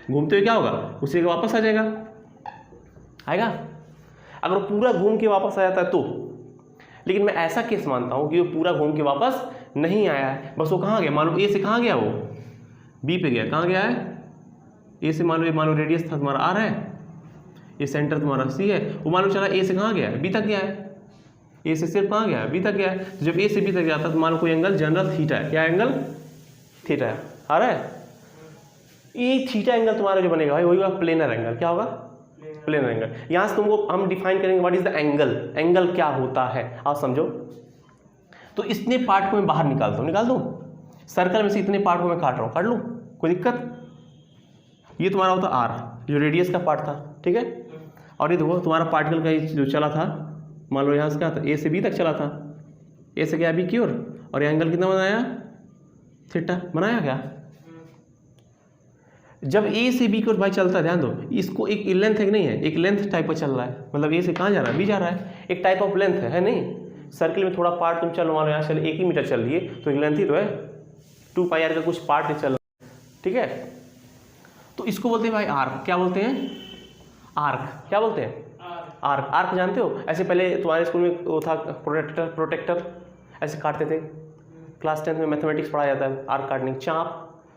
घूमते हुए क्या होगा, उसी के वापस आ जाएगा, आएगा। अगर पूरा घूम के वापस आ जाता है तो, लेकिन मैं ऐसा केस मानता हूं कि वो पूरा घूम के वापस नहीं आया है, बस वो कहाँ गया, मान लो ए से कहाँ गया, वो बी पे गया। कहाँ गया है, ए से मान लो रेडियस था तुम्हारा आर है, ये सेंटर तुम्हारा सी है, वो मान लो चला ए से कहाँ गया है, बी तक गया है, ए से सिर्फ कहाँ गया है, बी तक गया है। तो जब ए से बी तक जाता है तो मान लो कोई एंगल जनरल थीटा है, क्या एंगल, थीटा है, आ रहा है। ये थीटा एंगल तुम्हारा जो बनेगा भाई वही होगा प्लेनर एंगल। क्या होगा, प्लेनर एंगल। यहाँ से तुमको हम डिफाइन करेंगे what is the angle, angle क्या होता है, आप समझो। तो इतने पार्ट को मैं बाहर निकाल दूं, सर्कल में से इतने पार्ट को मैं काट रहा हूँ, काट लूँ, कोई दिक्कत। ये तुम्हारा होता आर, जो रेडियस का पार्ट था, ठीक है। और ये देखो तुम्हारा पार्टिकल का जो चला था, मान लो यहाँ से क्या था, ए से बी तक चला था, ए से गया बी की ओर, और ये एंगल कितना बनाया, थीटा बनाया क्या। जब ए से बी की ओर भाई चलता है, ध्यान दो, इसको एक लेंथ है कि नहीं है, एक लेंथ टाइप का चल रहा है, मतलब ए से कहाँ जा रहा है, बी जा रहा है, एक टाइप ऑफ लेंथ है नहीं। सर्किल में थोड़ा पार्ट तुम चलो, मान लो यहाँ चल 1 ही मीटर चल रही है, तो एक लेंथ ही तो है, 2πr का कुछ पार्ट चल रहा है, ठीक है। तो इसको बोलते हैं भाई आर्क। क्या बोलते हैं, आर्क। क्या बोलते हैं, आर्क। आर्क जानते हो, ऐसे पहले तुम्हारे स्कूल में वो था प्रोटेक्टर ऐसे काटते थे, क्लास 10 में मैथमेटिक्स पढ़ाया जाता है, आर्क काटने।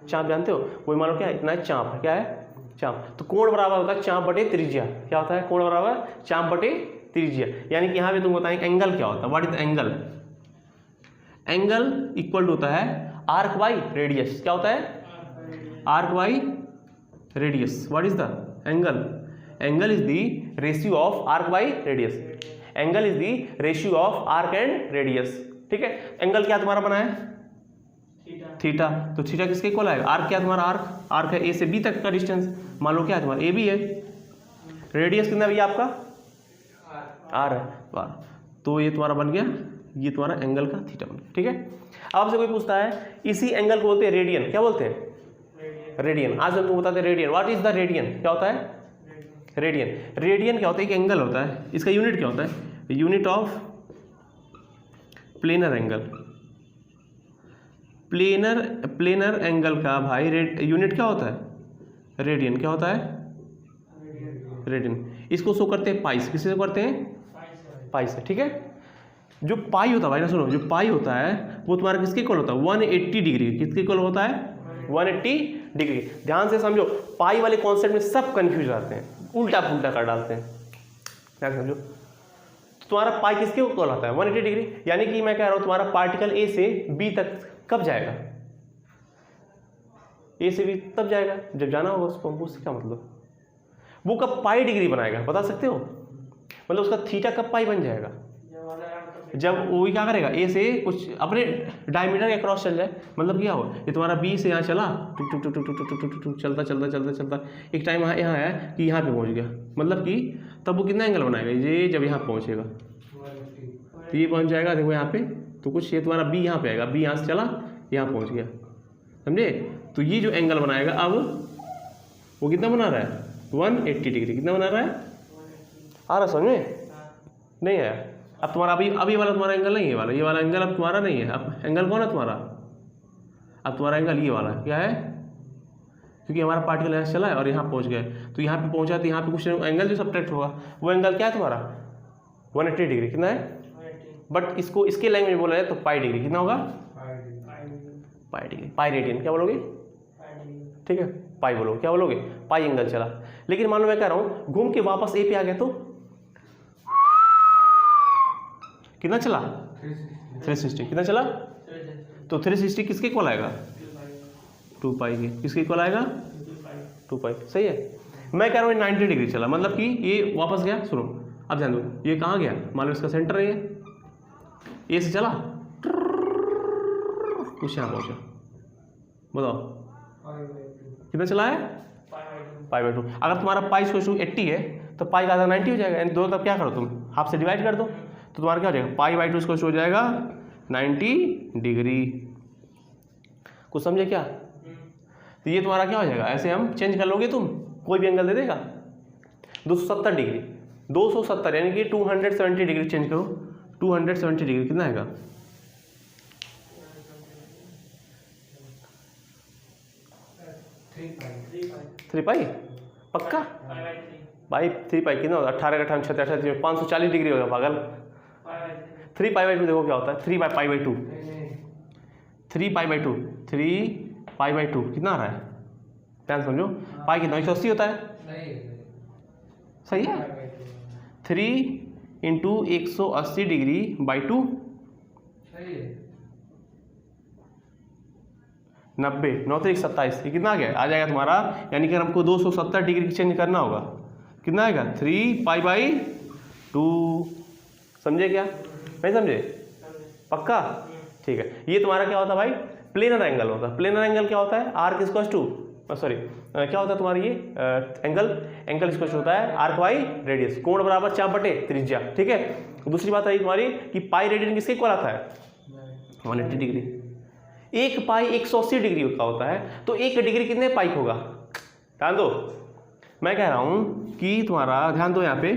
चाप जानते हो, वही मान लो क्या इतना है, चाप है, क्या है, चाप। तो कोण बराबर होता है चाप बटे त्रिज्या। क्या होता है, कोण बराबर चाप बटे त्रिज्या। यानी कि यहाँ पे तुम बताएंगे एंगल क्या होता है, what is the angle. Angle equal होता है आर्क बाई रेडियस। क्या होता है, arc by radius. What is the angle, angle is the ratio of arc by radius. Angle is the ratio of arc and radius, ठीक है। Angle क्या तुम्हारा बना है, थीटा। तो थीटा किसके इक्वल आएगा, आर्क क्या तुम्हारा, आर्क है ए से बी तक का डिस्टेंस, मान लो क्या है तुम्हारा ए बी है, रेडियस कितना भैया आपका, आर है, तो ये तुम्हारा बन गया, ये तुम्हारा एंगल का थीटा बन गया, ठीक है। अब आपसे कोई पूछता है इसी एंगल को बोलते हैं रेडियन। क्या बोलते हैं, रेडियन। आज हम तुमको बताते हैं radian. What is the radian, क्या होता है, रेडियन। रेडियन क्या होता है, एक एंगल होता है, इसका यूनिट क्या होता है, unit of planar angle. Planar angle का भाई यूनिट क्या होता है, रेडियन। क्या होता है, रेडियन। इसको शो करते हैं पाई से, किससे करते हैं, पाई से, ठीक है। जो पाई होता है भाई ना, सुनो, जो पाई होता है वो तुम्हारा किसके इक्वल होता है, 180 डिग्री। किसके इक्वल होता है, 180 डिग्री। ध्यान से समझो, पाई वाले कॉन्सेप्ट में सब कंफ्यूज आते हैं, उल्टा पुल्टा कर डालते हैं, ध्यान समझो। तो तुम्हारा पाई किसके इक्वल होता है, 180 डिग्री। यानी कि मैं कह रहा हूँ तुम्हारा पार्टिकल ए से बी तक कब जाएगा, ए से बी तब जाएगा जब जाना होगा उसको। उससे क्या मतलब, वो कब पाई डिग्री बनाएगा, बता सकते हो, मतलब उसका थीटा कब पाई बन जाएगा, जब वो क्या करेगा, ए से कुछ अपने डायमीटर के क्रॉस चल जाए। मतलब क्या हो, ये तुम्हारा बी से यहाँ चला, टुक टुक टुक टुक टुक टुक टुक टुक चलता चलता चलता चलता एक टाइम यहाँ है कि यहाँ पे पहुँच गया। मतलब कि तब वो कितना एंगल बनाएगा, ये जब यहाँ पहुँचेगा तो ये पहुँच जाएगा, देखो यहाँ पे, तो कुछ ये तुम्हारा बी यहाँ पे आएगा, बी यहाँ से चला यहाँ पहुँच गया, समझे। तो ये जो एंगल बनाएगा अब वो कितना बना रहा है, 180 डिग्री। कितना बना रहा है, आ रहा समझ में, नहीं आया। अब तुम्हारा अभी वाला तुम्हारा एंगल नहीं है, ये वाला एंगल अब तुम्हारा नहीं है। अब एंगल कौन है तुम्हारा, अब तुम्हारा एंगल ये वाला क्या है, क्योंकि हमारा पार्टिकल यहाँ चला है और यहाँ पहुँच गया, तो यहाँ पे पहुँचा तो यहाँ पे कुछ एंगल जो सब्ट्रैक्ट होगा, वो एंगल क्या है तुम्हारा, 180 डिग्री। कितना है, बट इसको इसके लैंग्वेज में बोला जाए तो पाई डिग्री। कितना होगा, पाई डिग्री, पाई रेडियन। क्या बोलोगे, ठीक है, पाई बोलोगे, क्या बोलोगे, पाई एंगल चला। लेकिन मान लो मैं कह रहा हूँ घूम के वापस ए पे आ गया, तो कितना चला 360 कितना चला, तो 360 किसके इक्वल आएगा 2 पाई के, किसके इक्वल आएगा 2 पाई। सही है, मैं कह रहा हूँ 90 डिग्री चला, मतलब कि ये वापस गया। सुनो अब ध्यान दो, ये कहाँ गया, मान लो इसका सेंटर है ये से चला कुछ यहाँ पहुँचा, बताओ कितना चला है पाई बाई 2। अगर तुम्हारा पाई स्क्वायर 80 है तो पाई का आधा 90 हो जाएगा, यानी दो तब क्या करो तुम हाफ से डिवाइड कर दो, तो तुम्हारा क्या हो जाएगा पाई बाई 2 स्क्वायर हो जाएगा 90 डिग्री। कुछ समझे क्या, तो ये तुम्हारा क्या हो जाएगा, ऐसे हम चेंज कर लोगे तुम, कोई भी एंगल दे देगा 270 डिग्री, 270 यानी कि 270 डिग्री चेंज करो, 270 डिग्री कितना आएगा 3 पाई पक्का भाई 3 पाई कितना होगा 18 का 36 540 डिग्री होगा पागल। 3 पाई बाई 2 देखो क्या होता है, 3 pi by 2 3 pi by 2 3 pi by 2 कितना आ रहा है, ध्यान समझो, पाई कितना 180 होता है, सही है 3 इंटू 180 डिग्री बाई 2 90 9 3 27, ये कितना आ गया आ जाएगा तुम्हारा, यानी कि हमको 270 डिग्री चेंज करना होगा, कितना आएगा 3 पाई बाई 2। समझे क्या, नहीं समझे पक्का, ठीक है। ये तुम्हारा क्या होता है भाई प्लेनर एंगल होता है। प्लेनर एंगल क्या होता है, आर्क इक्वल्स टू सॉरी क्या होता है तुम्हारा ये एंगल इक्वल्स होता है आर्क बाई रेडियस, कोण बराबर चाप बटे त्रिज्या, ठीक है। दूसरी बात आई तुम्हारी कि पाई रेडियन किसके इक्वल आता है 180 डिग्री, एक पाई 180 डिग्री का होता है, तो एक डिग्री कितने पाई होगा, ध्यान दो, मैं कह रहा हूं कि तुम्हारा ध्यान दो यहाँ पे,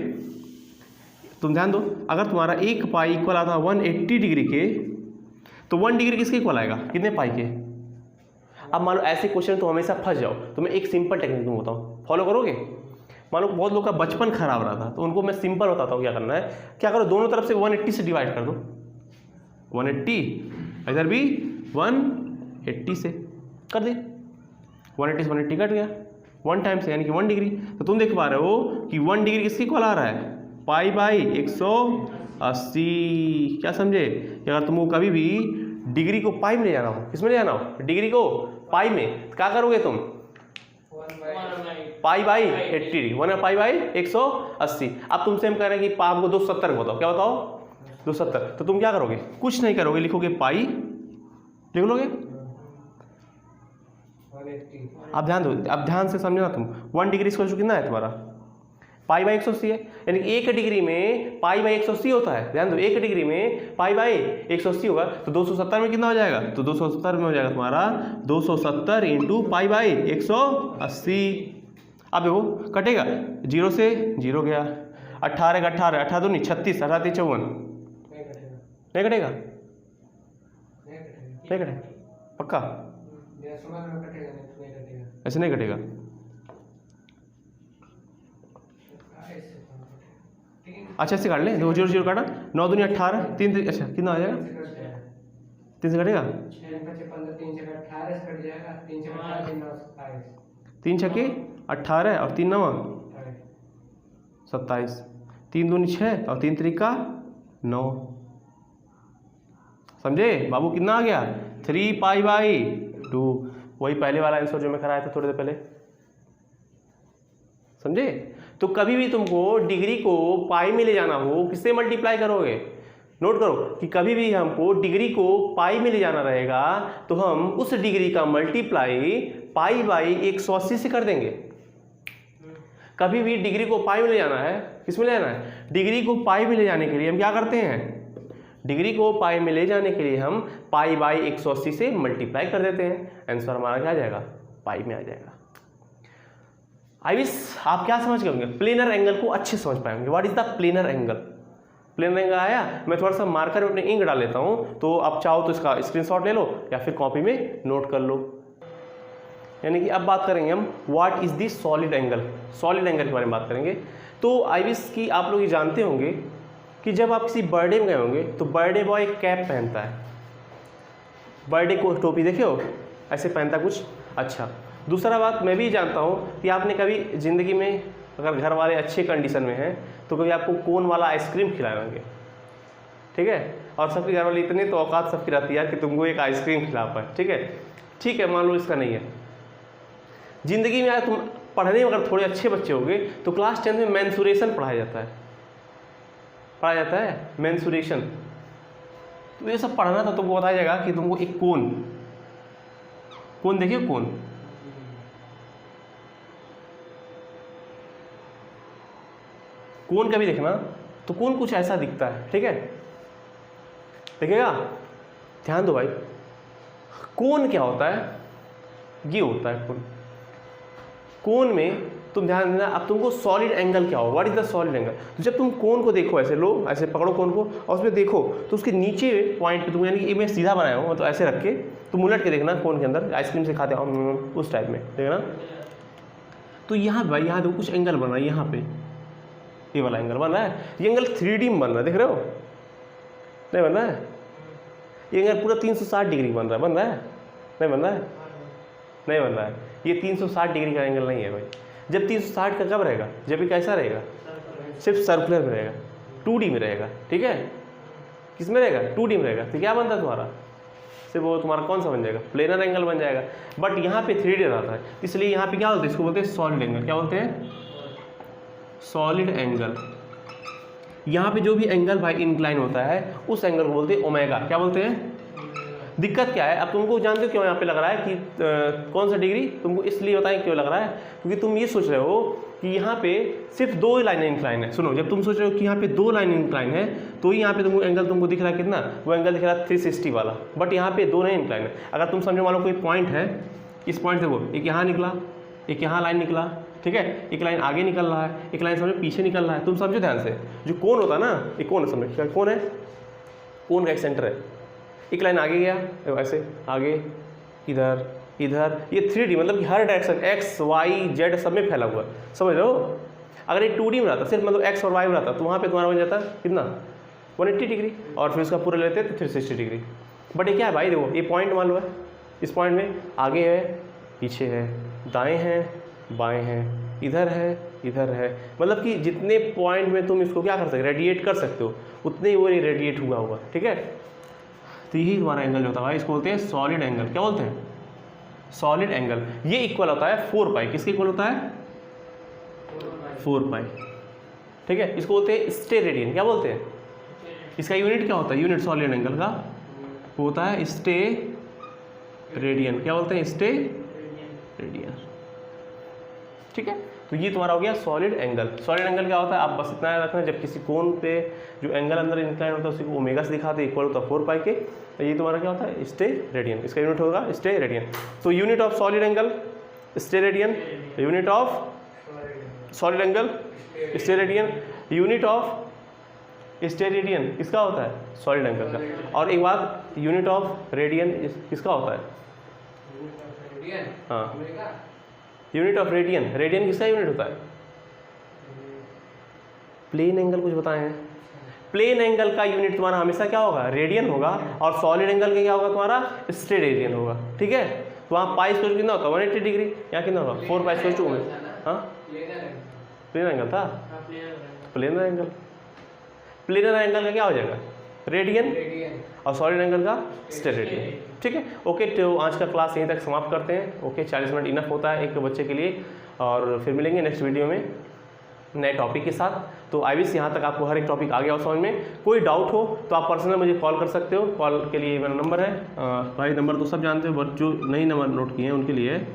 तुम ध्यान दो, अगर तुम्हारा एक पाई इक्वल आता है 180 डिग्री के, तो 1 डिग्री किसके इक्वल आएगा कितने पाई के। अब मान लो ऐसे क्वेश्चन तो हमेशा फंस जाओ, तो मैं एक सिंपल टेक्निक तुम बताऊँ, फॉलो करोगे। मान लो बहुत लोग का बचपन खराब रहा था, तो उनको मैं सिंपल बताता हूँ क्या करना है, क्या करो दोनों तरफ से 180 से डिवाइड कर दो, 180 इधर भी 180 से कर दे, 180 से 180 कट गया 1 टाइम से, यानी कि 1 डिग्री। तो तुम देख पा रहे हो कि 1 डिग्री किसके इक्वल आ रहा है पाई बाई 180। क्या समझे कि अगर तुमको कभी भी डिग्री को पाई में ले जाना हो, किसमें ले जाना हो डिग्री को पाई में, तो क्या करोगे तुम pi by 80 degree 1 pi by 180। अब तुमसे हम कह रहे हैं कि हमको 270 बताओ, क्या बताओ 270, तो तुम क्या करोगे कुछ नहीं करोगे, लिखोगे पाई लिख लोगे। अब ध्यान दो, अब ध्यान से समझना तुम, 1 डिग्री स्क्वायर कितना है तुम्हारा पाई बाई 180 है, यानी कि 1 डिग्री में पाई बाई 180 होता है। ध्यान दो 1 डिग्री में पाई बाई 180 होगा, तो 270 में कितना हो जाएगा, तो 270 में हो जाएगा तुम्हारा 270 इंटू पाई बाई 180। अब देखो कटेगा 0 से 0 गया, 18 का 18 18 2 नहीं 36 18 54 नहीं कटेगा, नहीं कटेगा पक्का, ऐसे नहीं कटेगा। अच्छा ऐसे काट ले, 2 0 0 काटा 9 दूनी 18 3 अच्छा कितना आ जाएगा 3 से कटेगा 3 छक्के 18 और 3 9 27, 3 दूनी 6 और 3 त्रिका 9। समझे बाबू कितना आ गया 3 पाई बाई 2, वही पहले वाला आंसर जो मैं कराया था थोड़ी देर पहले, समझे। तो कभी भी तुमको डिग्री को पाई में ले जाना हो किससे मल्टीप्लाई करोगे, नोट करो कि कभी भी हमको डिग्री को पाई में ले जाना रहेगा तो हम उस डिग्री का मल्टीप्लाई पाई बाई 180 से कर देंगे। कभी भी डिग्री को पाई में ले जाना है, किस में ले जाना है डिग्री को पाई में ले जाने के लिए हम क्या करते हैं, डिग्री को पाई में ले जाने के लिए हम पाई बाई 180 से मल्टीप्लाई कर देते हैं, आंसर हमारा क्या आ जाएगा पाई में आ जाएगा। आई विश आप क्या समझ गए होंगे, प्लेनर एंगल को अच्छे समझ पाएंगे। What is the planar angle, planar angle आया। मैं थोड़ा सा मार्कर में अपने इंक डाल लेता हूँ, तो आप चाहो तो इसका स्क्रीनशॉट ले लो या फिर कॉपी में नोट कर लो। यानी कि अब बात करेंगे हम what is the solid angle, solid angle के बारे में बात करेंगे। तो आई विश की आप लोग ये जानते होंगे कि जब आप किसी बर्थडे में गए होंगे तो बर्थडे बॉय कैप पहनता है, बर्थडे को टोपी देखे हो ऐसे पहनता कुछ। अच्छा दूसरा बात मैं भी जानता हूँ कि आपने कभी ज़िंदगी में अगर घर वाले अच्छे कंडीशन में हैं तो कभी आपको कोन वाला आइसक्रीम खिलाए होंगे, ठीक है। और सबके घर वाले इतने तो औकात सबकी रहती है कि तुमको एक आइसक्रीम खिला पाए, ठीक है, मान लो इसका नहीं है। ज़िंदगी में अगर तुम पढ़ने में अगर थोड़े अच्छे बच्चे होंगे तो क्लास 10 में मेंसुरेशन पढ़ाया जाता है मेंसुरेशन। तो ये सब पढ़ना था, तुमको बताया जाएगा कि तुमको एक कोन देखिए, कोन का भी देखना, तो कोन कुछ ऐसा दिखता है, ठीक है, देखिएगा, ध्यान दो भाई। कोन क्या होता है, ये होता है कोन में तुम ध्यान देना। अब तुमको सॉलिड एंगल क्या हो, what is the solid angle. तो जब तुम कोन को देखो, ऐसे लो, ऐसे पकड़ो कोन को और उसमें देखो, तो उसके नीचे पॉइंट पे तुम, यानी कि मैं सीधा बनाया हूँ, तो ऐसे रख के तुम उलट के देखना कोन के अंदर, आइसक्रीम से खाते हो उस टाइप में देखना। तो यहाँ भाई, यहाँ देखो कुछ एंगल बन रहा है, यहाँ पे ये वाला एंगल बन रहा है। ये एंगल 3D में बन रहा है, देख रहे हो, नहीं बन रहा है। ये एंगल पूरा 360 डिग्री बन रहा है, नहीं बन रहा है। ये 360 डिग्री का एंगल नहीं है भाई। जब 360 का कब रहेगा, जब ये कैसा रहेगा, सिर्फ सर्कुलर में रहेगा, 2D में रहेगा, ठीक है। किस में रहेगा, 2D में रहेगा। तो क्या बनता है तुम्हारा, सिर्फ वो तुम्हारा कौन सा बन जाएगा, प्लेनर एंगल बन जाएगा। बट यहाँ पे 3D रहता है, इसलिए यहाँ पे क्या बोलते हैं, इसको बोलते हैं सॉलिड एंगल। क्या बोलते हैं, सॉलिड एंगल। यहाँ पे जो भी एंगल भाई इंक्लाइन होता है उस एंगल को बोलते हैं ओमेगा। क्या बोलते हैं। दिक्कत क्या है, अब तुमको जानते हो क्यों यहाँ पे लग रहा है कि कौन सा डिग्री, तुमको इसलिए बताएं क्यों लग रहा है, क्योंकि तुम ये सोच रहे हो कि यहाँ पे सिर्फ 2 लाइनें इंक्लाइन है। सुनो, जब तुम सोच रहे हो कि यहाँ पे 2 लाइन इंक्लाइन है, तो यहाँ पे तुमको एंगल तुमको दिख रहा है कितना, वो एंगल दिख रहा है 360 वाला। बट यहाँ पे 2 नहीं इंक्लाइन है। अगर तुम समझो, मान लो कोई पॉइंट है, इस पॉइंट से वो एक यहाँ निकला, एक यहाँ लाइन निकला, ठीक है, एक लाइन आगे निकल रहा है, एक लाइन समझो पीछे निकल रहा है। तुम समझो ध्यान से, जो कोन होता है ना, एक कोन है, समझो कौन है, कोन का एक सेंटर है, एक लाइन आगे गया, ऐसे आगे, इधर, ये 3D मतलब कि हर डायरेक्शन x y z सब में फैला हुआ है, समझ रहे हो। अगर ये 2D में रहता, सिर्फ मतलब x और y में रहता, तो वहाँ पे तुम्हारा बन जाता कितना, 180 डिग्री, और फिर उसका पूरा लेते तो 360 डिग्री। बट ये क्या है भाई, देखो ये पॉइंट मान लो है, इस पॉइंट में आगे है, पीछे है, दाएँ हैं, बाएँ हैं, इधर है, मतलब कि जितने पॉइंट में तुम इसको क्या कर सकते, रेडिएट कर सकते हो, उतने ही वो रेडिएट हुआ होगा, ठीक है। तो यही तुम्हारा एंगल जो होता है भाई, इसको बोलते हैं सॉलिड एंगल। क्या बोलते हैं, सॉलिड एंगल। ये इक्वल होता है 4 पाई, किसके इक्वल होता है, 4 पाई, ठीक है। इसको बोलते हैं स्टे रेडियन। क्या बोलते हैं, इसका यूनिट क्या होता है, यूनिट सॉलिड एंगल का होता है स्टे रेडियन। क्या बोलते हैं, स्टे रेडियन, ठीक है। तो ये तुम्हारा हो गया सॉलिड एंगल। सॉलिड एंगल क्या होता है, आप बस इतना याद रखना, जब किसी कोन पे जो एंगल अंदर इंक्लाइन होता है उसी को ओमेगा से दिखाते हैं, इक्वल होता है 4 पाई के। तो ये तुम्हारा क्या होता है, स्टे रेडियन। इसका यूनिट होगा स्टे रेडियन। तो unit of solid angle stay radian, unit of solid angle stay radian, unit of stay radian किसका होता है, सॉलिड एंगल का। और एक बात, यूनिट ऑफ रेडियन किसका होता है, हाँ, यूनिट ऑफ रेडियन, रेडियन किसका यूनिट होता है, प्लेन एंगल कुछ बताए हैं। प्लेन एंगल का यूनिट तुम्हारा हमेशा क्या होगा, रेडियन होगा, और सॉलिड एंगल का क्या होगा तुम्हारा, स्टे रेडियन होगा, ठीक है। तो वहाँ पाई स्क्वायर कितना होता है, 180 डिग्री, यहाँ कितना होगा 4 पाई स्क्वायर 2 में, हाँ प्लेन एंगल था, प्लेनर एंगल, प्लेनर एंगल का क्या हो जाएगा, रेडियन, और सॉलिड एंगल का स्टे रेडियन, ठीक है। ओके, तो आज का क्लास यहीं तक समाप्त करते हैं। ओके, 40 मिनट इनफ होता है एक बच्चे के लिए, और फिर मिलेंगे नेक्स्ट वीडियो में नए टॉपिक के साथ। तो आई विश यहाँ तक आपको हर एक टॉपिक आ गया हो समझ में। कोई डाउट हो तो आप पर्सनल मुझे कॉल कर सकते हो, कॉल के लिए मेरा नंबर है, भाई नंबर तो सब जानते हो, बट जो नई नंबर नोट किए हैं उनके लिए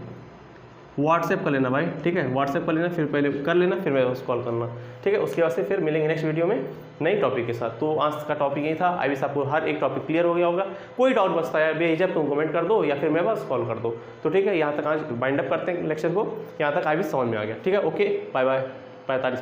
व्हाट्सएप कर लेना भाई, ठीक है, व्हाट्सएप कर लेना, फिर पहले कर लेना, फिर मैं उस कॉल करना, ठीक है। उसके बाद से फिर मिलेंगे नेक्स्ट वीडियो में नई टॉपिक के साथ। तो आज का टॉपिक यही था। आई विश आपको हर एक टॉपिक क्लियर हो गया होगा। कोई डाउट बचता है बेहिचक तुम कमेंट कर दो, या फिर मैं बस कॉल कर दो। तो ठीक है, यहाँ तक आज बाइंड अप करते हैं लेक्चर को, यहाँ तक आई विश समझ में आ गया, ठीक है। Okay, bye bye, 45